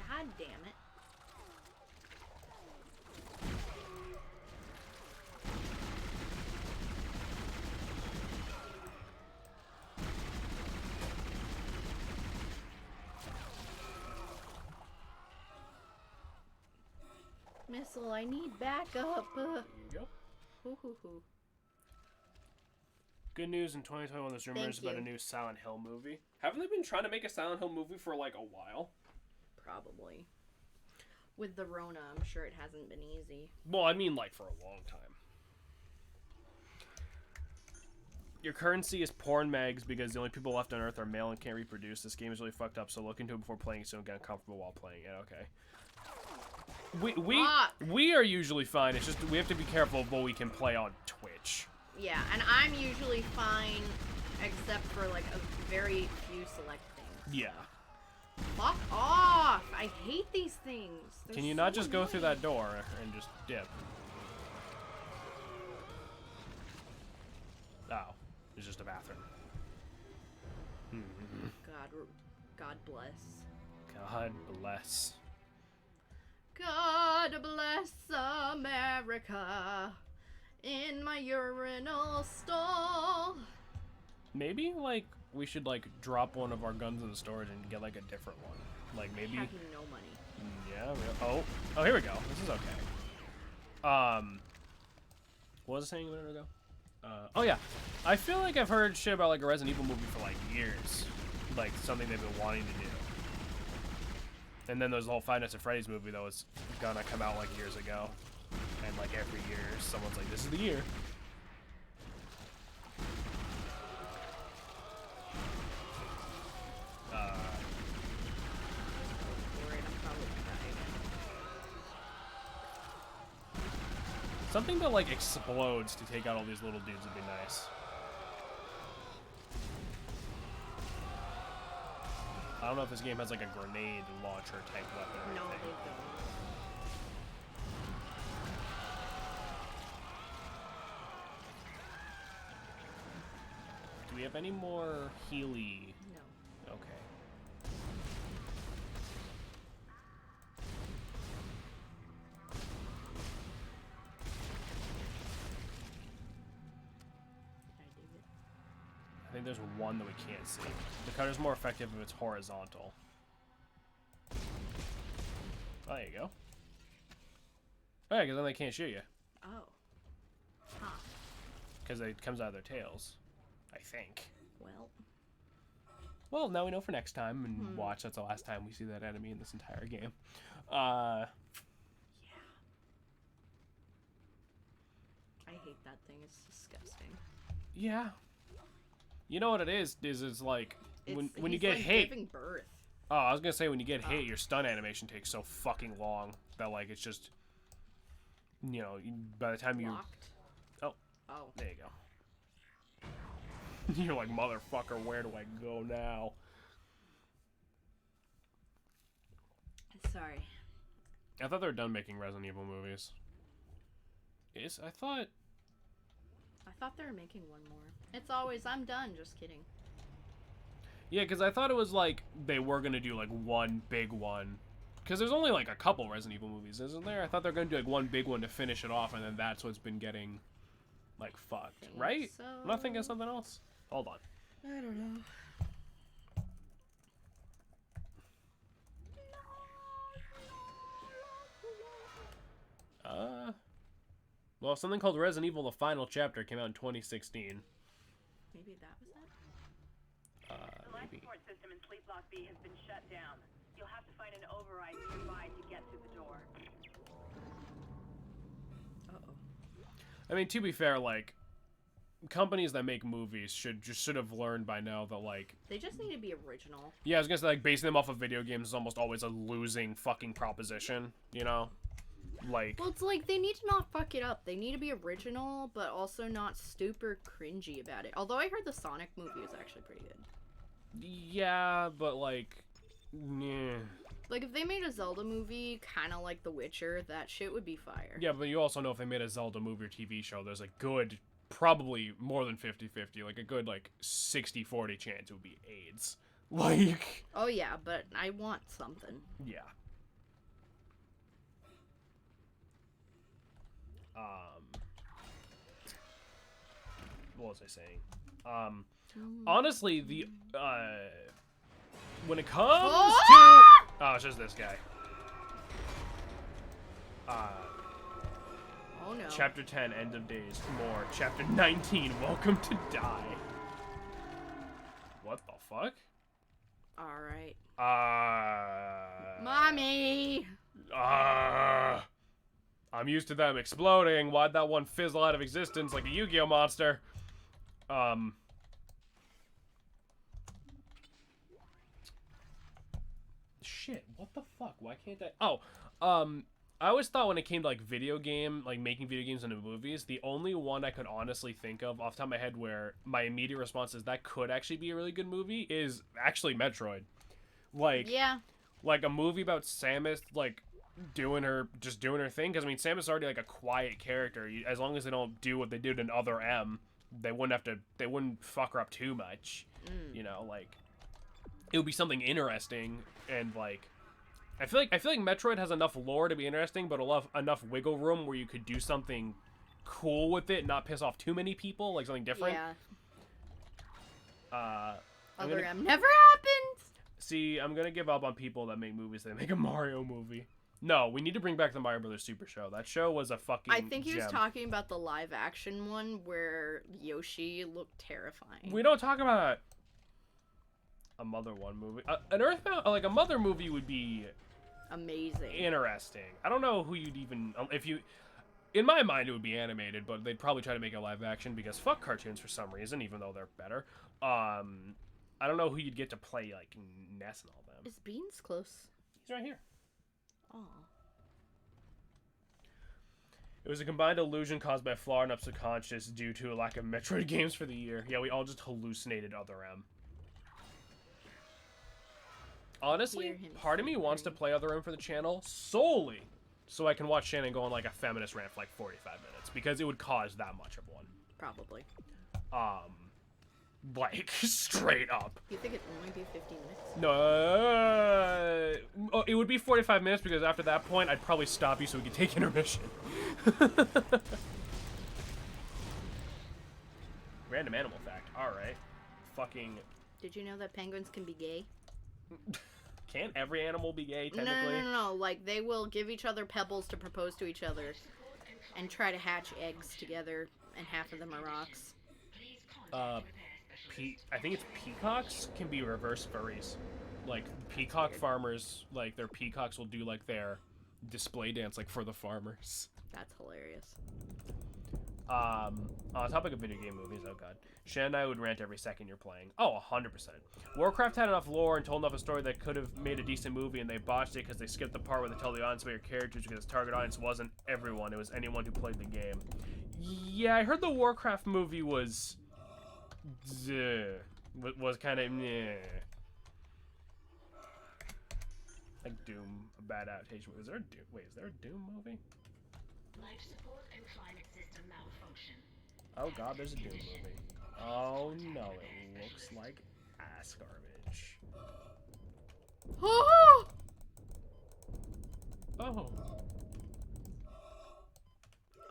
God damn it. Missile, I need backup. There you go. Hoo hoo hoo. Good news, in 2021 there's rumors Thank about a you. new Silent Hill movie. Haven't they been trying to make a Silent Hill movie for like a while? Probably. With the Rona, I'm sure it hasn't been easy. Well, I mean like for a long time. Your currency is porn mags because the only people left on Earth are male and can't reproduce. This game is really fucked up, so look into it before playing so you don't get uncomfortable while playing it. Okay. We are usually fine. It's just we have to be careful of what we can play on Twitch. Yeah, and I'm usually fine, except for like a very few select things. Yeah. Fuck off! I hate these things. They're Can you so not just go through annoying. that door and just dip? Oh, it's just a bathroom. God bless. God bless. God bless America in my urinal stall. Maybe like we should like drop one of our guns in the storage and get like a different one. Like maybe. I have no money. Yeah. Oh, here we go. This is okay. What was I saying a minute ago? Oh yeah. I feel like I've heard shit about like a Resident Evil movie for like years, like something they've been wanting to do. And then there's the whole Five Nights at Freddy's movie that was gonna come out like years ago, and like every year someone's like, "This is the year." Worried I'm probably gonna die again. Something that like explodes to take out all these little dudes would be nice. I don't know if this game has like a grenade launcher type weapon or No, anything. they don't. Do we have any more Healy? No. Okay. I dig it. I think there's one that we can't see. The cutter's more effective if it's horizontal. Oh, there you go. Oh, yeah, because then they can't shoot you. Oh. Huh. Because it comes out of their tails. I think. Well. Well, now we know for next time, and watch, that's the last time we see that enemy in this entire game. Yeah. I hate that thing. It's disgusting. Yeah. You know what it is it's like, when you he's, get like, hit... giving birth. Oh, I was gonna say, when you get hit, your stun animation takes so fucking long that, like, it's just... You know, by the time you... Locked. Oh. Oh. There you go. You're like, motherfucker, where do I go now? Sorry. I thought they were done making Resident Evil movies. I thought... I thought they were making one more. It's always, I'm done. Just kidding. Yeah, because I thought it was like they were going to do like one big one. Because there's only like a couple Resident Evil movies, isn't there? I thought they were going to do like one big one to finish it off, and then that's what's been getting like fucked, right? So... I'm not thinking of something else. Hold on. I don't know. Well, something called Resident Evil: The Final Chapter came out in 2016. Maybe that was it? The life Maybe. support system in Sleep Block B has been shut down. You'll have to find an override nearby to get through the door. Uh-oh. I mean, to be fair, like, companies that make movies should have learned by now that, like... They just need to be original. Yeah, I was gonna say, like, basing them off of video games is almost always a losing fucking proposition, you know? Like... Well, it's like, they need to not fuck it up. They need to be original, but also not super cringy about it. Although I heard the Sonic movie was actually pretty good. Yeah, but, like... Yeah. Like, if they made a Zelda movie, kind of like The Witcher, that shit would be fire. Yeah, but you also know if they made a Zelda movie or TV show, there's a good, probably more than 50-50, like a good, like, 60-40 chance it would be AIDS. Like... Oh, yeah, but I want something. Yeah. What was I saying? Honestly, the, when it comes to... Oh, it's just this guy. Oh, no. Chapter 10, End of Days, more. Chapter 19, Welcome to Die. What the fuck? Alright. Uh... Mommy! I'm used to them exploding. Why'd that one fizzle out of existence like a Yu-Gi-Oh monster? Shit, what the fuck? Why can't I... Oh, I always thought when it came to, like, making video games into movies, the only one I could honestly think of off the top of my head where my immediate response is that could actually be a really good movie is actually Metroid. Like... Yeah. Like, a movie about Samus, like... doing her thing, because I mean Samus is already like a quiet character. As long as they don't do what they did in Other M, they wouldn't fuck her up too much. You know, like it would be something interesting, and like I feel like Metroid has enough lore to be interesting, but enough wiggle room where you could do something cool with it and not piss off too many people, like something different. Yeah. Other M never happened. See, I'm gonna give up on people that make movies that make a Mario movie. No, we need to bring back the Mario Brothers Super Show. That show was a fucking I think he was gem. talking about the live action one where Yoshi looked terrifying. We don't talk about a Mother one movie. An Earthbound, like a Mother movie would be amazing. Interesting. I don't know who you'd even, if you, in my mind it would be animated, but they'd probably try to make it live action because fuck cartoons for some reason, even though they're better. I don't know who you'd get to play like Ness and all them. Is Beans close? He's right here. Aw. It was a combined illusion caused by a flaw in our subconscious due to a lack of Metroid games for the year. Yeah, we all just hallucinated Other M. Honestly, part of me wants to play Other M for the channel solely so I can watch Shannon go on like a feminist rant for like 45 minutes because it would cause that much of one. Probably. Like, straight up. You think it'd only be 15 minutes? No, it would be 45 minutes because after that point, I'd probably stop you so we could take intermission. Random animal fact. Alright. Fucking... Did you know that penguins can be gay? Can't every animal be gay, technically? No. Like, they will give each other pebbles to propose to each other and try to hatch eggs together, and half of them are rocks. I think it's peacocks can be reverse furries. Like, peacock farmers, like, their peacocks will do, like, their display dance, like, for the farmers. That's hilarious. On the topic of video game movies, oh god. Shan and I would rant every second you're playing. Oh, 100%. Warcraft had enough lore and told enough a story that could have made a decent movie, and they botched it because they skipped the part where they tell the audience about your characters because its target audience wasn't everyone, it was anyone who played the game. Yeah, I heard the Warcraft movie was kind of like Doom, a bad adaptation. Is there a Doom? Wait, is there a Doom movie? Life support and climate system malfunction. Oh god, there's a Doom movie. Oh no, it looks like ass garbage. Oh! Oh.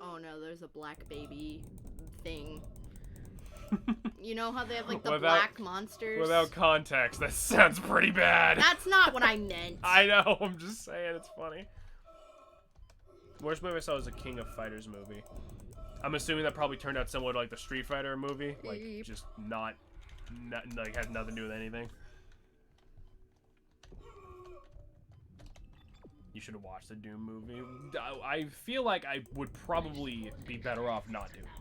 Oh no, there's a black baby thing. You know how they have like the Without- black monsters? Without context, that sounds pretty bad. That's not what I meant. I know, I'm just saying, it's funny. Worst movie I saw was a King of Fighters movie. I'm assuming that probably turned out similar to like the Street Fighter movie. Like, Yep. just not like, has nothing to do with anything. You should have watched the Doom movie. I feel like I would probably be better off not doing that.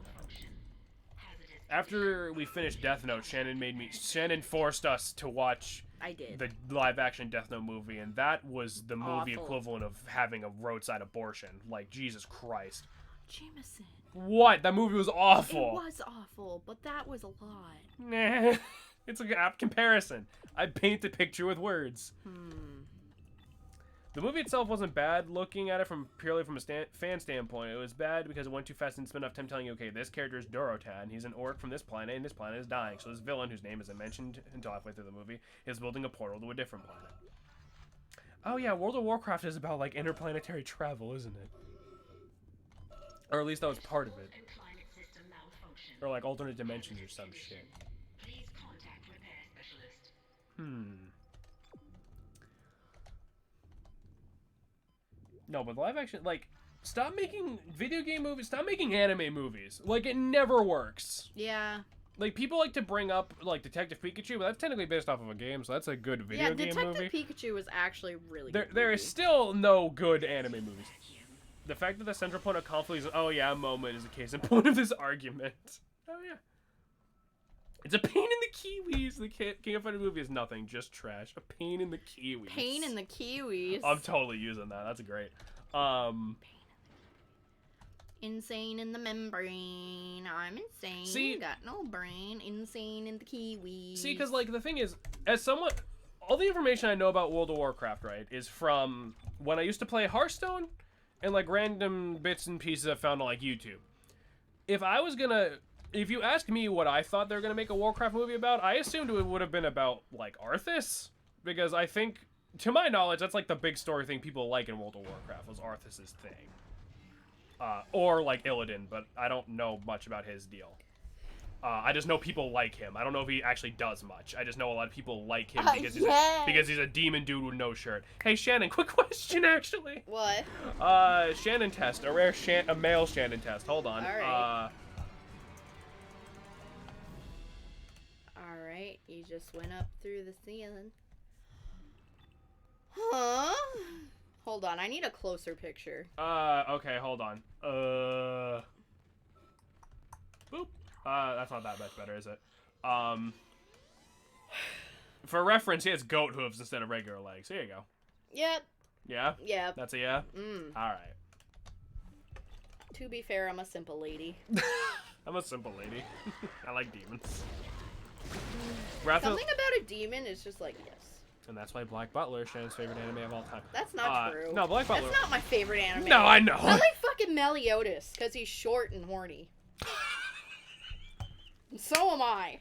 After we finished Death Note, Shannon forced us to watch I did. the live-action Death Note movie, and that was the movie Awful. equivalent of having a roadside abortion. Like, Jesus Christ. Jameson. What? That movie was awful. It was awful, but that was a lot. Nah. It's like an apt comparison. I paint the picture with words. The movie itself wasn't bad looking at it purely from a fan standpoint. It was bad because it went too fast and spent enough time telling you, okay, this character is Dorotan. He's an orc from this planet, and this planet is dying. So this villain, whose name isn't mentioned until halfway through the movie, is building a portal to a different planet. Oh yeah, World of Warcraft is about, like, interplanetary travel, isn't it? Or at least that was part of it. Or, like, alternate dimensions or some shit. No, but live action, like, stop making video game movies, stop making anime movies. Like, it never works. Yeah. Like, people like to bring up, like, Detective Pikachu, but that's technically based off of a game, so that's a good video game movie. Detective Pikachu was actually really good. There is still no good anime movies. The fact that the central point of conflict is, oh yeah, a moment is a case in point of this argument. Oh yeah. It's a pain in the kiwis. The King of Fighters movie is nothing, just trash. A pain in the kiwis. Pain in the kiwis. I'm totally using that. That's great. Insane in the membrane. I'm insane. See- Got no brain. Insane in the kiwis. See, because, like, the thing is, as someone... All the information I know about World of Warcraft, right, is from when I used to play Hearthstone and, like, random bits and pieces I found on, like, YouTube. If I was gonna... If you ask me what I thought they were gonna make a Warcraft movie about, I assumed it would have been about, like, Arthas. Because I think, to my knowledge, that's, like, the big story thing people like in World of Warcraft, was Arthas' thing. Or, like, Illidan, but I don't know much about his deal. I just know people like him. I don't know if he actually does much. I just know a lot of people like him because he's a demon dude with no shirt. Hey, Shannon, quick question, actually. What? Shannon test. A male Shannon test. Hold on. Alright. Alright, you just went up through the ceiling. Huh? Hold on, I need a closer picture. Okay, hold on. Boop. That's not that much better, is it? For reference, he has goat hooves instead of regular legs. Here you go. Yep. Yeah? Yep. That's a yeah? Alright. To be fair, I'm a simple lady. I'm a simple lady. I like demons. Something about a demon is just like, yes. And that's why Black Butler is Shannon's favorite anime of all time. That's not true. No, Black Butler. That's not my favorite anime. No, I know. I like fucking Meliodas, because he's short and horny. And so am I.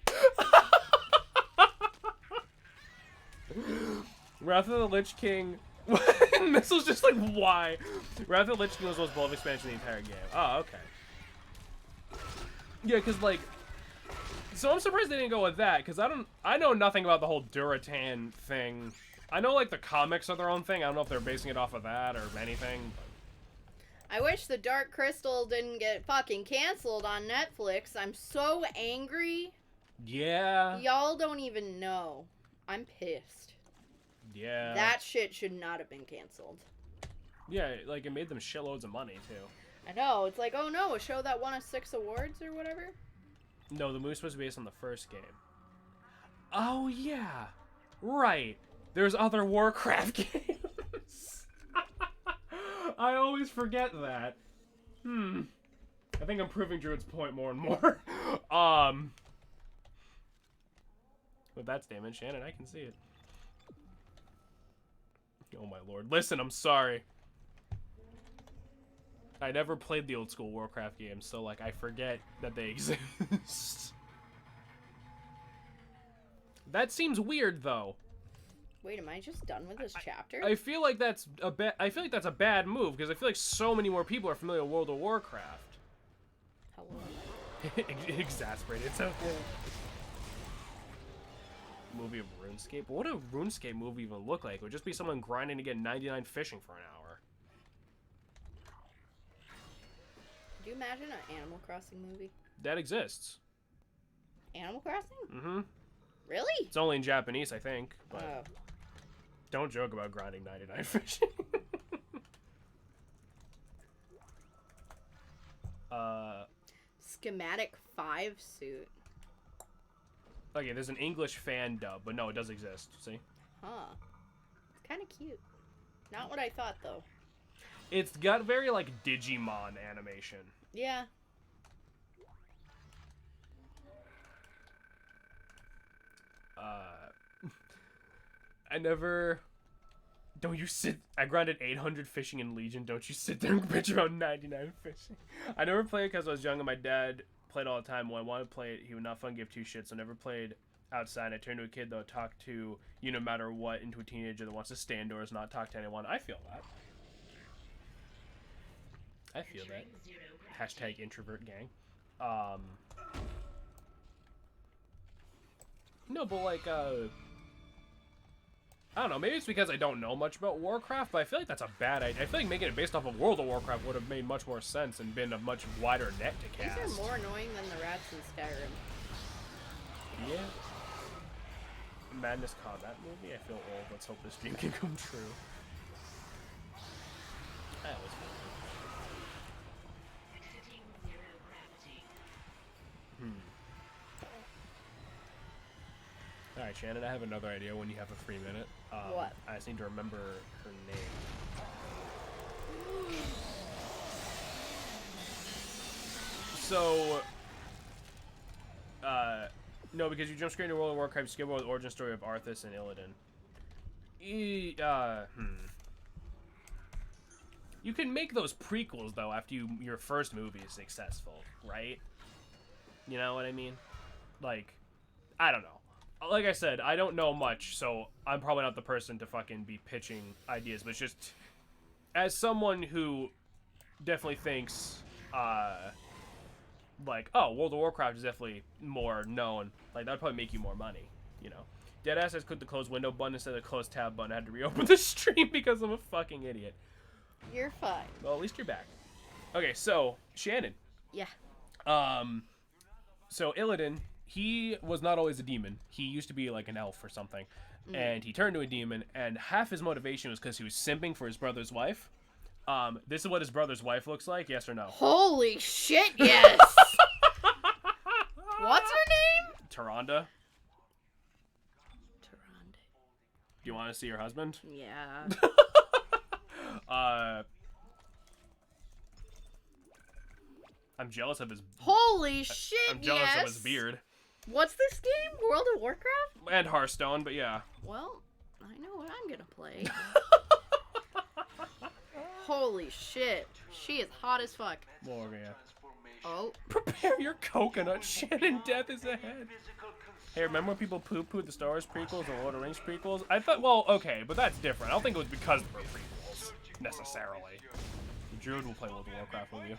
Wrath of the Lich King. This was just like, why? Wrath of the Lich King was the most beloved expansion of the entire game. Oh, okay. Yeah, because, like... So I'm surprised they didn't go with that, because I know nothing about the whole Duratan thing. I know, like, the comics are their own thing. I don't know if they're basing it off of that or anything. I wish the Dark Crystal didn't get fucking canceled on Netflix. I'm so angry. Yeah. Y'all don't even know. I'm pissed. Yeah. That shit should not have been canceled. Yeah, like, it made them shitloads of money, too. I know. It's like, oh no, a show that won us 6 awards or whatever? No, the movie's supposed to be based on the first game. Oh, yeah. Right. There's other Warcraft games. I always forget that. I think I'm proving Druid's point more and more. With that statement, Shannon, I can see it. Oh, my lord. Listen, I'm sorry. I never played the old school Warcraft games, so like I forget that they exist. That seems weird though. Wait, am I just done with this chapter? I feel like that's a bad move because I feel like so many more people are familiar with World of Warcraft. Hello. Exasperated. So movie of RuneScape. What would a RuneScape movie even look like? It would just be someone grinding to get 99 fishing for an hour. Could you imagine an Animal Crossing movie? That exists. Animal Crossing? Mm-hmm. Really? It's only in Japanese, I think. But Oh. don't joke about grinding 99 fishing. Schematic 5 suit. Okay, there's an English fan dub, but no, it does exist. See? Huh. It's kind of cute. Not what I thought, though. It's got very, like, Digimon animation. Yeah. I never... Don't you sit... I grinded 800 fishing in Legion. Don't you sit there and bitch about 99 fishing. I never played it because I was young and my dad played all the time. When I wanted to play it, he would not fucking give two shits. So I never played outside. I turned to a kid that would talk to you no matter what, into a teenager that wants to stay indoors, not talk to anyone. I feel that. I feel that. Hashtag introvert gang. No, but like, I don't know, maybe it's because I don't know much about Warcraft, but I feel like that's a bad idea. I feel like making it based off of World of Warcraft would have made much more sense and been a much wider net to cast. These are more annoying than the rats in Skyrim. Yeah. Madness Combat movie? I feel old. Let's hope this dream can come true. That was fun. Alright, Shannon, I have another idea when you have a free minute. What? I just need to remember her name. So, no, because you jump straight into World of Warcraft, skip over the origin story of Arthas and Illidan. You can make those prequels, though, after your first movie is successful, right? You know what I mean? Like, I don't know. Like I said, I don't know much, so I'm probably not the person to fucking be pitching ideas, but it's just, as someone who definitely thinks, like, oh, World of Warcraft is definitely more known, like, that would probably make you more money, you know? Deadass has clicked the close window button instead of the close tab button. I had to reopen the stream because I'm a fucking idiot. You're fine. Well, at least you're back. Okay, so, Shannon. Yeah. So Illidan, he was not always a demon. He used to be like an elf or something. And he turned to a demon, and half his motivation was because he was simping for his brother's wife. This is what his brother's wife looks like, yes or no? Holy shit, yes! What's her name? Tyrande. Tyrande. Do you want to see her husband? Yeah. I'm jealous of his... Holy shit, I'm jealous yes! of his beard. What's this game? World of Warcraft? And Hearthstone, but yeah. Well, I know what I'm gonna play. Holy shit. She is hot as fuck. Morgan. Oh. Prepare your coconut. Shannon, death is ahead. Hey, remember when people poo-pooed the Star Wars prequels and Lord of the Rings prequels? I thought, well, okay, but that's different. I don't think it was because they were prequels, necessarily. The Druid will play World of Warcraft with you.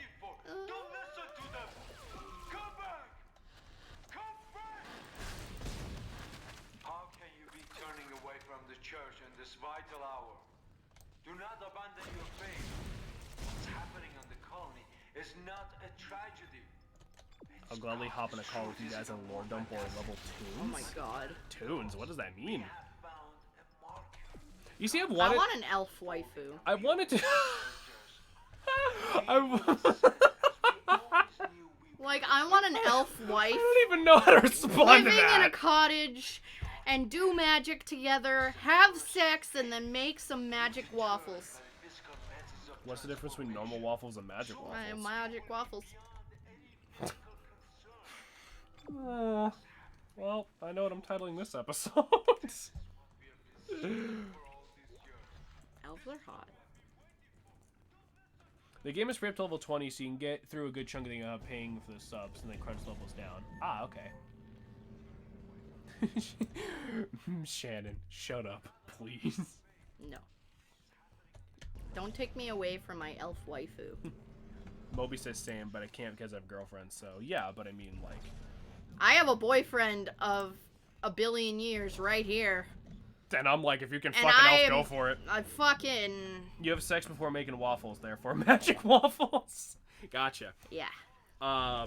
How can you be turning away from the church in this vital hour? Do not abandon your faith. What's happening on the colony is not a tragedy. I'll gladly hop in a call with you guys on Lord Dump or level Oh tunes. my god. Tunes? What does that mean? Found a marker. You see, I I want an elf waifu. wanted to... Like, I want an elf wife I don't even know how to respond living to that. in a cottage and do magic together, have sex, and then make some magic waffles. What's the difference between normal waffles and magic waffles? Magic waffles. Well, I know what I'm titling this episode. Elves are hot. The game is free up to level 20, so you can get through a good chunk of the paying for the subs, and then crunch levels down. Ah, okay. Shannon, shut up, please. No. Don't take me away from my elf waifu. Moby says same, but I can't because I have girlfriends, so yeah, but I mean, like... I have a boyfriend of a billion years right here. And I'm like, if you can And fucking elf, go for it. I fucking... You have sex before making waffles, therefore magic waffles. Gotcha. Yeah. I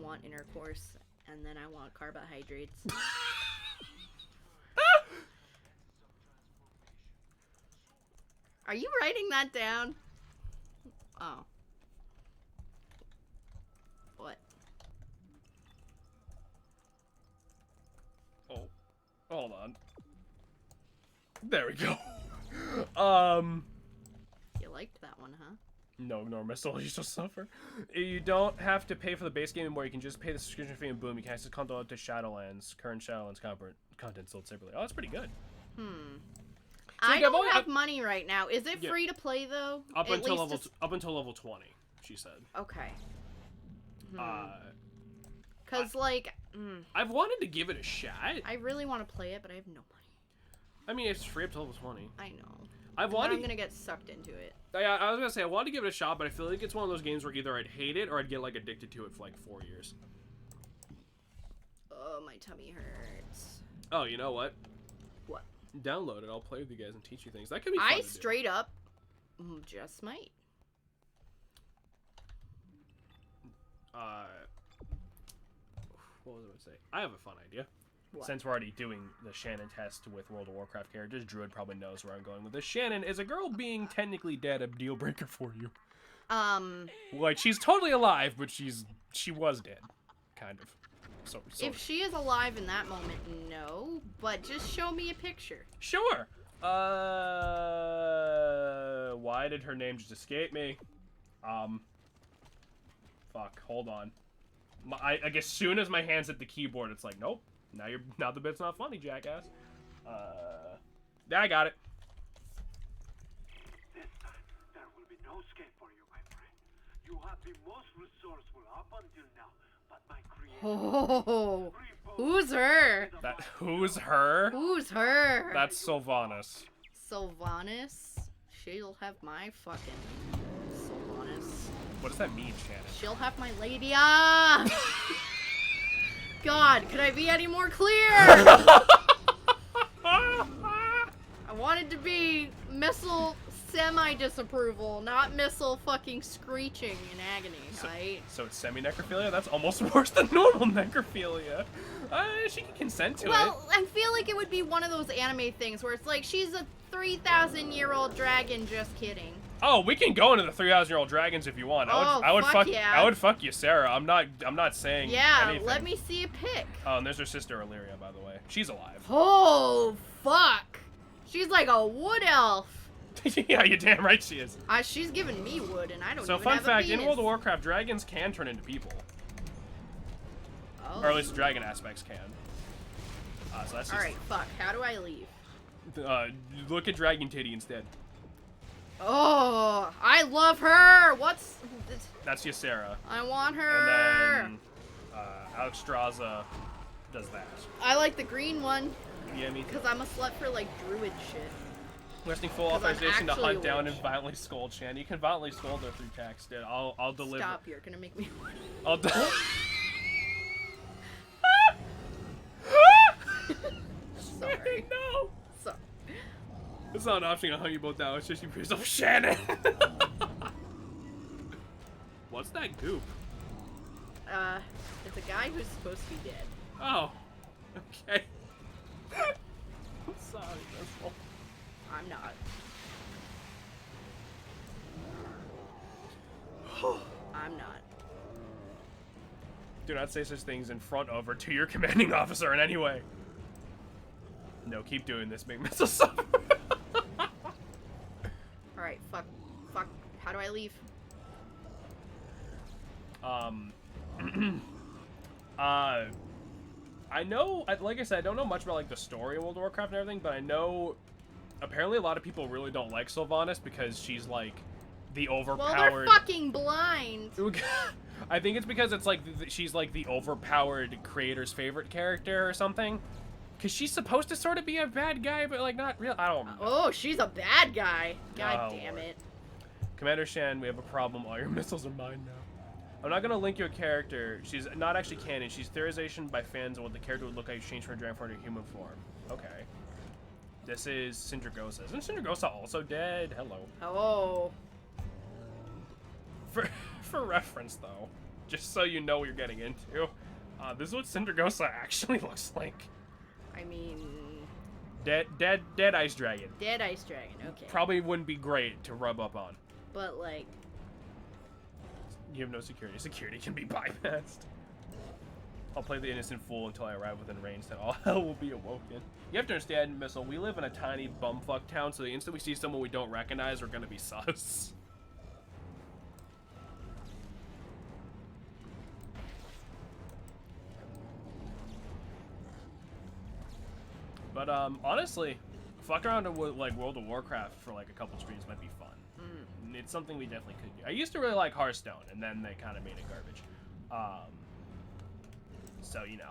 want intercourse, and then I want carbohydrates. Are you writing that down? Oh. What? Oh. Hold on. There we go. You liked that one, huh? No, ignore my soul, you shall suffer. You don't have to pay for the base game anymore. You can just pay the subscription fee and boom, you can access content up to Shadowlands. Current Shadowlands content sold separately. Oh, that's pretty good. I don't have money right now. Is it free to play though? Up until level 20, she said. Okay. Cause like, I've wanted to give it a shot. I really want to play it, but I have no money. I mean, it's free up to level 20. I know. I'm gonna get sucked into it. I was gonna say I wanted to give it a shot, but I feel like it's one of those games where either I'd hate it or I'd get like addicted to it for like 4 years. Oh, my tummy hurts. Oh, you know what? What? Download it. I'll play with you guys and teach you things. That could be fun I to do. straight up just might. What was I going to say? I have a fun idea. What? Since we're already doing the Shannon test with World of Warcraft characters, Druid probably knows where I'm going with this. Shannon, is a girl being technically dead a deal breaker for you? Like, she's totally alive, but she was dead. Kind of. So if she is alive in that moment, no. But just show me a picture. Sure. Why did her name just escape me? Fuck, hold on. I guess as soon as my hands hit the keyboard, it's like, nope. Now the bit's not funny, jackass. I got it. This time, there will be no escape for you, my friend. You have been most resourceful up until now, but my creation... Oh, who's her? Who's her? Who's her? That's Sylvanas. Sylvanas? She'll have my fucking Sylvanas. What does that mean, Shannon? She'll have my labia! God, could I be any more clear? I wanted to be missile semi-disapproval, not missile fucking screeching in agony, right? So it's semi-necrophilia? That's almost worse than normal necrophilia. She can consent to it. Well, I feel like it would be one of those anime things where it's like, she's a 3,000-year-old dragon, just kidding. Oh, we can go into the 3,000-year-old dragons if you want. I would fuck you, Sarah. I'm not saying anything. Let me see a pic. Oh, and there's her sister Illyria, by the way. She's alive. Oh, fuck. She's like a wood elf. Yeah, you're damn right she is. She's giving me wood, and I don't So even fun have fact, a in penis. World of Warcraft, dragons can turn into people. Oh. Or at least the dragon aspects can. So that's Alright, fuck. How do I leave? Look at Dragon Titty instead. Oh, I love her. What's... That's Ysera. I want her. And then Alexstrasza does that. I like the green one. Yeah, me too. Because I'm a slut for, like, druid shit. Requesting full 'Cause I'm authorization to actually hunt a down witch. and violently scold Shan. You can violently scold her through text. Dude. I'll deliver. Stop, you're gonna make me... I'll Sorry. No! Sorry. It's not an option to hunt you both down. It's just you for yourself, Shannon! What's that goop? It's a guy who's supposed to be dead. Oh. Okay. I'm sorry, Crystal. I'm not. I'm not. Do not say such things in front of or to your commanding officer in any way. No, keep doing this. Make Missile suffer. Alright, fuck. How do I leave? I know, like I said, I don't know much about like the story of World of Warcraft and everything, but I know apparently a lot of people really don't like Sylvanas because she's like the Well, overpowered. they're fucking blind. I think it's because it's like she's like the overpowered creator's favorite character or something. Cause she's supposed to sort of be a bad guy, but like not real. I don't know. Oh, she's a bad guy. God Oh, damn Lord. it. Commander Shan, we have a problem. All your missiles are mine now. I'm not gonna link you a character. She's not actually canon. She's theorization by fans on what the character would look like if she changed from her dragon form to human form. Okay. This is Syndragosa. Isn't Syndragosa also dead? Hello. Oh. For reference, though, just so you know what you're getting into, this is what Syndragosa actually looks like. I mean... Dead ice dragon. Dead ice dragon, okay. Probably wouldn't be great to rub up on. But, like... You have no security. Security can be bypassed. I'll play the innocent fool until I arrive within range, then all hell will be awoken. You have to understand, Missile, we live in a tiny bumfuck town, so the instant we see someone we don't recognize, we're gonna be sus. But, honestly, fuck around with, like, World of Warcraft for, like, a couple streams might be fun. It's something we definitely could do. I used to really like Hearthstone, and then they kind of made it garbage. So, you know,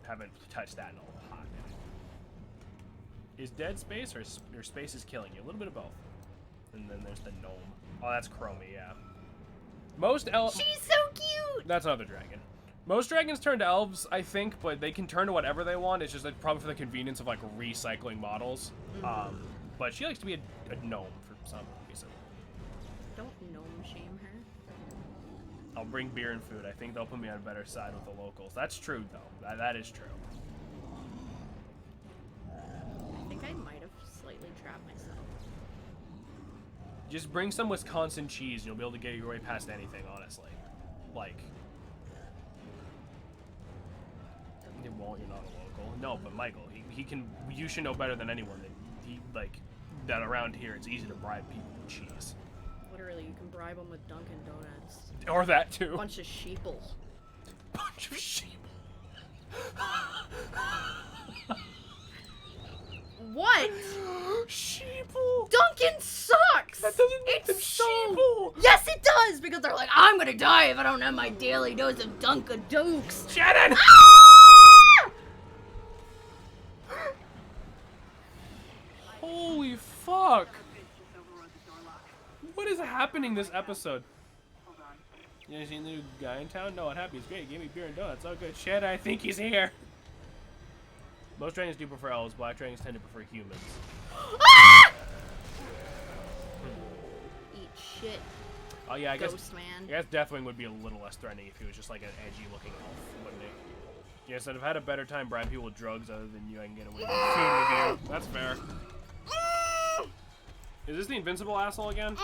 haven't touched that in a hot minute. Is Dead Space or Space is killing you? A little bit of both. And then there's the gnome. Oh, that's Chromie, yeah. Most elves... She's so cute! That's another dragon. Most dragons turn to elves, I think, but they can turn to whatever they want. It's just like, probably for the convenience of, like, recycling models. But she likes to be a gnome for some reason. Don't gnome shame her. I'll bring beer and food. I think they'll put me on a better side with the locals. That's true, though. That is true. I think I might have slightly trapped myself. Just bring some Wisconsin cheese and you'll be able to get your way past anything, honestly. Like... It won't, you're not a local. No, but Michael, he can... You should know better than anyone that around here it's easy to bribe people with cheese. Literally, you can bribe them with Dunkin' Donuts. Or that, too. Bunch of sheeple. Bunch of sheep. What? Sheeple. Dunkin' sucks! That doesn't make them so... sheeple. Yes, it does! Because they're like, I'm gonna die if I don't have my daily dose of Dunkin' Dukes. Shannon! Ah! Holy fuck! What is happening this episode? You guys seen the new guy in town? No, what happened? He's great. He gave me beer and donuts. Oh, good. Shit, I think he's here. Most dragons do prefer elves. Black dragons tend to prefer humans. Ah! Eat shit. Oh, yeah, I guess... Ghost man. I guess Deathwing would be a little less threatening if he was just like an edgy-looking elf, wouldn't he? Yes, I've had a better time bribing people with drugs other than you. I can get away with food with you. That's fair. Is this the invincible asshole again?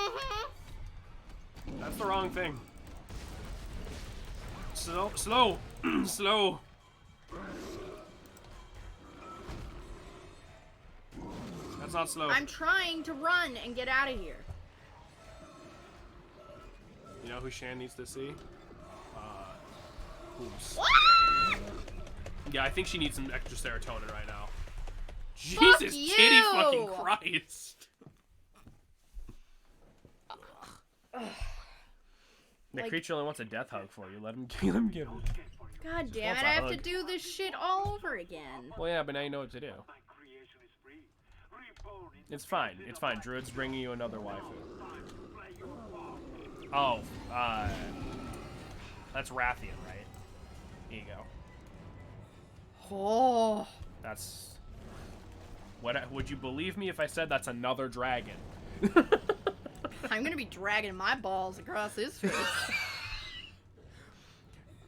That's the wrong thing. Slow. Slow. That's not slow. I'm trying to run and get out of here. You know who Shan needs to see? Oops. Yeah, I think she needs some extra serotonin right now. Fuck Jesus, you! kitty fucking Christ. The creature only wants a death hug for you. Let him give it. God damn it, I have to do this shit all over again. Well, yeah, but now you know what to do. It's fine. It's fine. Druid's bringing you another waifu. Oh, that's Rathian, right? Here you go. Oh. That's... Would you believe me if I said that's another dragon? I'm gonna be dragging my balls across his face.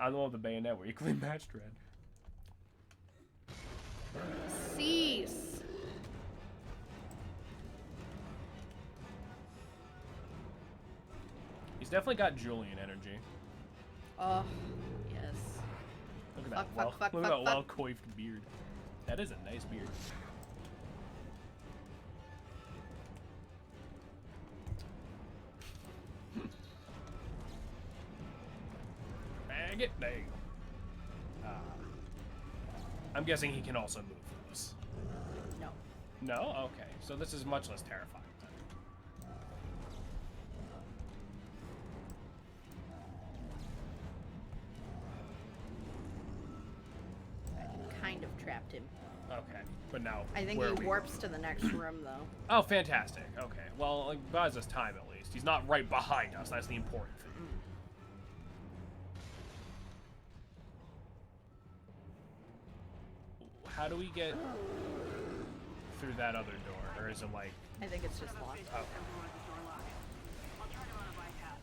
I'm the one with the bayonet. We're equally matched, Red. Cease. He's definitely got Julian energy. Oh, yes. Look at that Fuck, look at fuck, that well-coiffed beard. That is a nice beard. Bag it, there you go. I'm guessing he can also move those. No. No? Okay. So this is much less terrifying. of trapped him. Okay, but now I think where he are we warps to the next room, though. Oh, fantastic. Okay, well, like, buys us time at least. He's not right behind us. That's the important thing. How do we get through that other door? Or is it like... I think it's just locked. Oh. I'll try to run a bypass.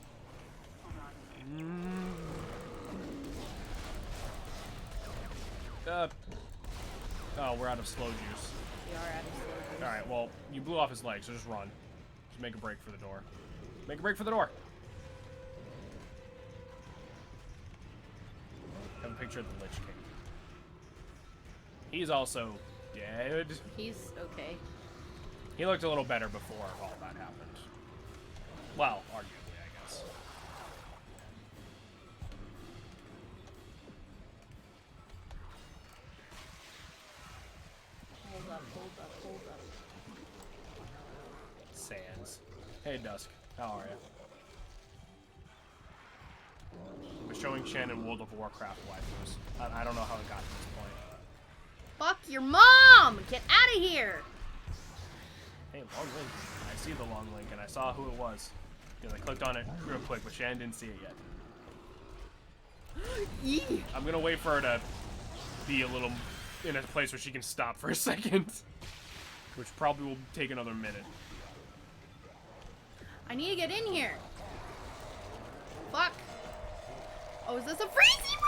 Hold on. Oh, we're out of slow juice. We are out of slow. Alright, well, you blew off his leg, so just run. Just make a break for the door. Make a break for the door! Have a picture of the Lich King. He's also dead. He's okay. He looked a little better before all that happened. Well, arguably, I guess. Hold up, hold up, hold up. Sans. Hey, Dusk. How are you? We're showing Shannon World of Warcraft waifus. I don't know how it got to this point. Fuck your mom! Get out of here! Hey, long link. I see the long link, and I saw who it was. Because I clicked on it real quick, but Shannon didn't see it yet. Yee. I'm gonna wait for her to be a little in a place where she can stop for a second. Which probably will take another minute. I need to get in here. Fuck. Oh, is this a freezy room?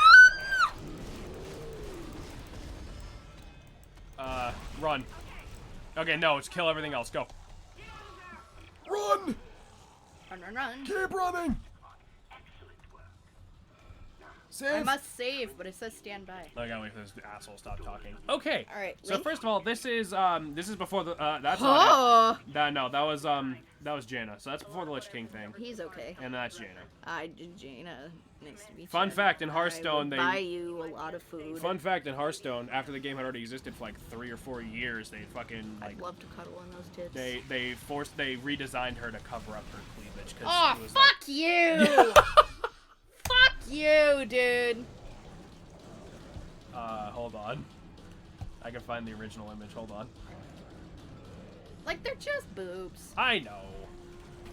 Run. Okay, no, it's kill everything else. Go. Run! Run, run, run. Keep running! Save! I must save, but it says stand by. I gotta wait for this asshole to stop talking. Okay. All right. So Link? first of all, this is before the that's Oh, no, that was Jaina. So that's before the Lich King thing, he's okay. and that's Jaina. I did Jaina. Nice to meet you. Fun fact, in Hearthstone, I they will buy you a lot of food. Fun fact, in Hearthstone, after the game had already existed for like 3 or 4 years, they fucking like I'd love to cuddle on those tits. they redesigned her to cover up her cleavage. Cause Oh, it was fuck you! Fuck you, dude. Hold on. I can find the original image. Hold on. Like, they're just boobs. I know.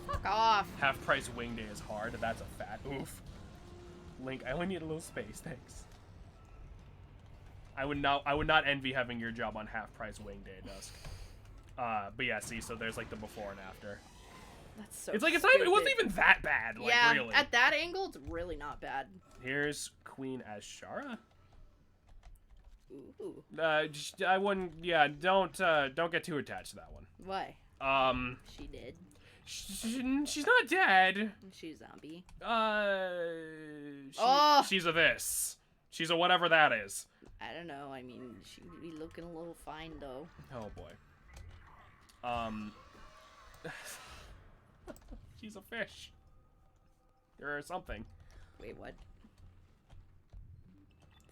Fuck off. Half price wing day is hard. That's a fat oof. Link, I only need a little space, thanks. I would not envy having your job on half price wing day, Dusk. But yeah, see, so there's like the before and after. That's so It's like it wasn't even that bad, like yeah, really. at that angle, it's really not bad. Here's Queen Azshara. Ooh. I wouldn't. Yeah, don't get too attached to that one. Why? She did. She's not dead. She's a zombie. She's a this. She's a whatever that is. I don't know. I mean, she'd be looking a little fine though. Oh boy. She's a fish. Or something. Wait, what?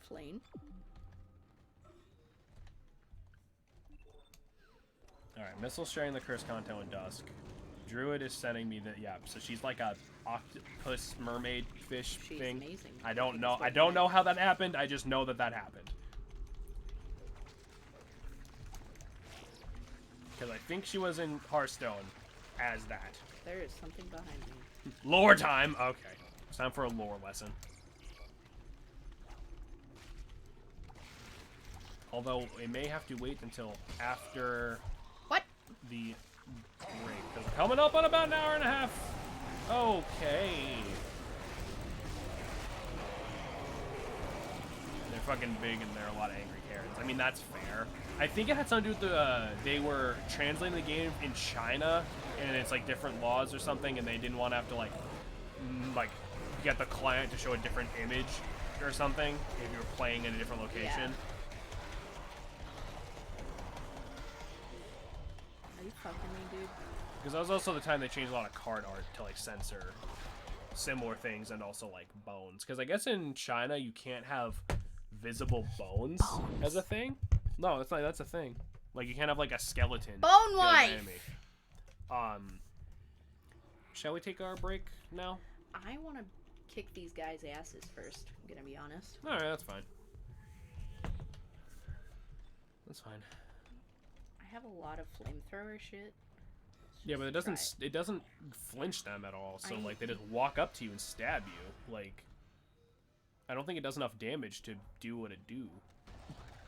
Flame? Alright, Missile's sharing the curse content with Dusk. Druid is sending me the so she's like a octopus mermaid fish She's thing. amazing. I don't know how that happened. I just know that happened. Because I think she was in Hearthstone as that. There is something behind me. Lore time! Okay. It's time for a lore lesson. Although, it may have to wait until after... What? The break. Because we're coming up on about an hour and a half. Okay. They're fucking big and there are a lot of angry Karens. I mean, that's fair. I think it had something to do with they were translating the game in China, and it's like different laws or something, and they didn't want to have to like get the client to show a different image or something if you were playing in a different location. Yeah. Are you fucking me, dude? Because that was also the time they changed a lot of card art to like censor similar things and also like bones. Because I guess in China you can't have visible bones as a thing. No, that's a thing. Like you can't have like a skeleton. Bone as an wife. enemy. Shall we take our break now? I want to kick these guys' asses first. I'm gonna be honest. All right, that's fine. It's fine. I have a lot of flamethrower shit. Yeah, but Let's try it doesn't flinch them at all. So I- like they just walk up to you and stab you. Like I don't think it does enough damage to do what it do.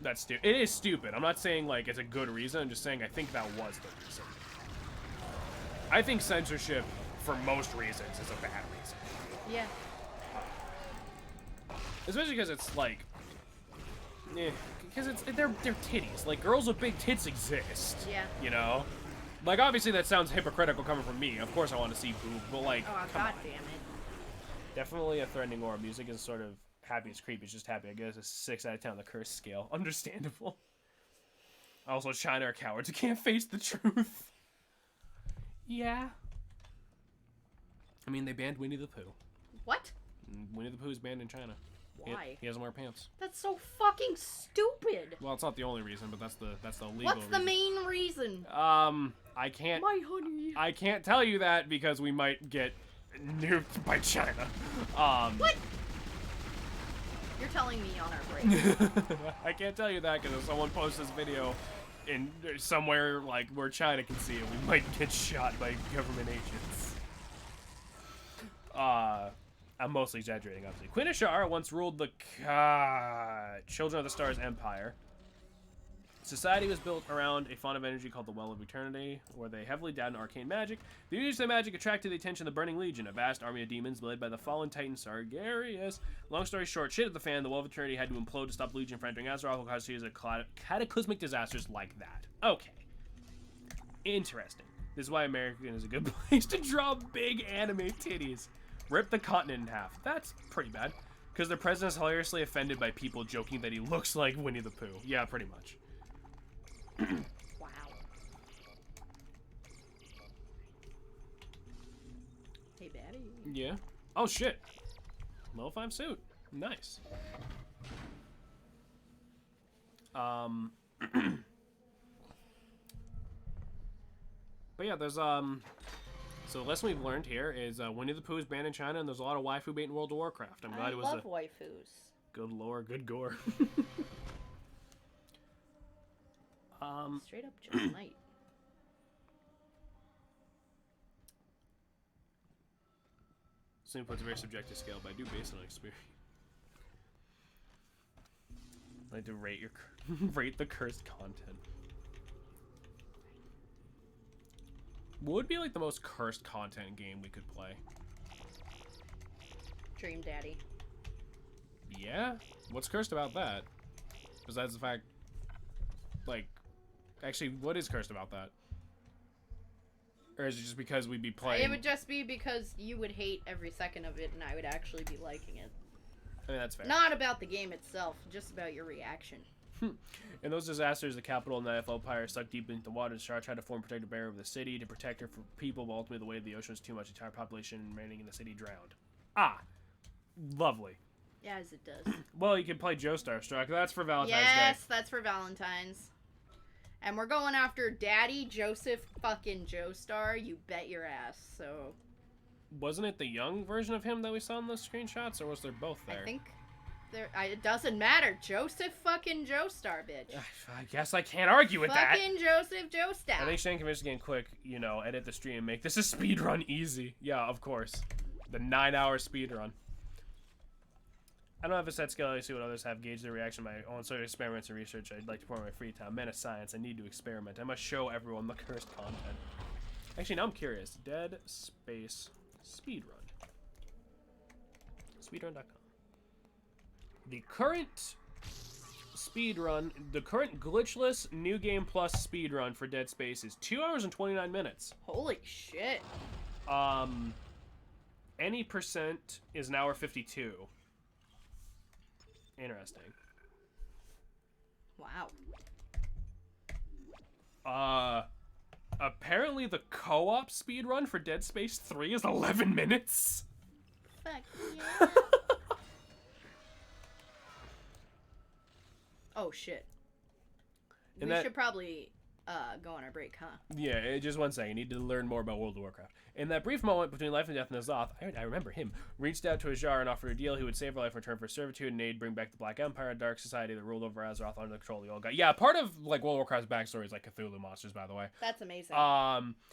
That's stupid. It is stupid. I'm not saying like it's a good reason. I'm just saying I think that was the reason. I think censorship, for most reasons, is a bad reason. Yeah. Especially because it's like, because they're titties. Like girls with big tits exist. Yeah. You know, like obviously that sounds hypocritical coming from me. Of course I want to see boob, but like, Oh, come god on. damn it. Definitely a threatening aura. Music is sort of happy as creepy. It's just happy. I guess a 6 out of 10 on the curse scale. Understandable. Also, China are cowards who can't face the truth. Yeah. I mean, they banned Winnie the Pooh. What? Winnie the Pooh is banned in China. Why? He doesn't wear pants. That's so fucking stupid. Well, it's not the only reason, but that's the legal What's the reason. main reason? I can't. My honey. I can't tell you that because we might get nuked by China. What? You're telling me on our break. I can't tell you that because if someone posts this video in somewhere like where China can see it, we might get shot by government agents. I'm mostly exaggerating, obviously. Queen Ashara once ruled the Children of the Stars Empire. Society was built around a font of energy called the Well of Eternity, where they heavily doubted arcane magic. The use of the magic attracted the attention of the Burning Legion, a vast army of demons led by the fallen titan Sargeras. Long story short, shit at the fan, the Well of Eternity had to implode to stop the Legion from entering Azeroth because series of cataclysmic disasters like that. Okay. Interesting. This is why America is a good place to draw big anime titties. Rip the continent in half. That's pretty bad. Because the president is hilariously offended by people joking that he looks like Winnie the Pooh. Yeah, pretty much. Wow. Hey, baby. Yeah. Oh, shit. Level 5 suit. Nice. But yeah, there's, so the lesson we've learned here is Winnie the Pooh is banned in China, and there's a lot of waifu bait in World of Warcraft. I'm glad I it was love a waifus. good lore, good gore. Straight up John Knight. Some puts a very subjective scale, but I do base it on experience. I like to rate your rate the cursed content. What would be like the most cursed content game we could play? Dream Daddy. Yeah? What's cursed about that? Besides the fact, like, actually, what is cursed about that? Or is it just because we'd be playing? It would just be because you would hate every second of it and I would actually be liking it. I mean, that's fair. Not about the game itself, just about your reaction. In those disasters, the capital and the Elf Empire sucked deep into the water and tried to form a protective barrier over the city to protect her from people, but ultimately the weight of the ocean was too much. The entire population remaining in the city drowned. Ah! Lovely. Yeah, as it does. Well, you can play Joestar Struck. That's for Valentine's Yes, Day. that's for Valentine's. And we're going after Daddy Joseph fucking Joestar, you bet your ass, so... Wasn't it the young version of him that we saw in those screenshots, or was there both there? I think... it doesn't matter. Joseph fucking Joestar, bitch. I guess I can't argue with that. Fucking Joseph Joestar. I think Shane convinced the game quick, you know, edit the stream and make this a speedrun easy. Yeah, of course. The 9-hour speedrun. I don't have a set scale. I see what others have. Gauge their reaction to my own sort of experiments and research. I'd like to pour my free time. Man of science. I need to experiment. I must show everyone the cursed content. Actually, now I'm curious. Dead Space Speedrun. Speedrun.com. The current speedrun, the current glitchless new game plus speedrun for Dead Space is 2 hours and 29 minutes. Holy shit. Any percent is an hour 52. Interesting. Wow. Apparently the co-op speedrun for Dead Space 3 is 11 minutes. Fuck yeah. Oh shit. And We that- should probably go on our break, huh? Yeah, just one second. You need to learn more about World of Warcraft. In that brief moment between life and death, Nazoth, I remember him, reached out to Ajar and offered a deal he would save her life in return for servitude and aid, bring back the Black Empire, a dark society that ruled over Azeroth under the control of the old guy. Yeah, part of like World of Warcraft's backstory is like Cthulhu monsters, by the way. That's amazing.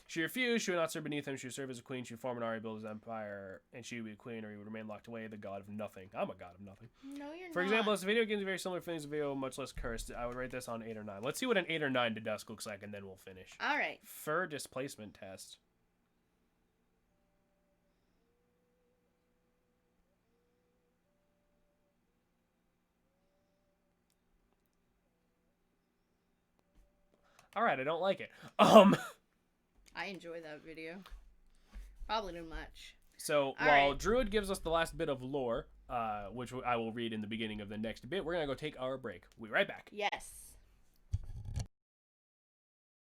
She refused. She would not serve beneath him. She would serve as a queen. She would form an army, build his empire, and she would be a queen, or he would remain locked away, the god of nothing. I'm a god of nothing. No, you're not. For example, as a video game is very similar to things video, much less cursed, I would rate this on 8 or 9. Let's see what an 8 or 9 to dusk looks like, and then we'll finish. All right. Fur displacement test. All right, I don't like it. I enjoy that video. Probably too much. So All while right. Druid gives us the last bit of lore, which I will read in the beginning of the next bit, we're gonna go take our break. We'll be right back. Yes.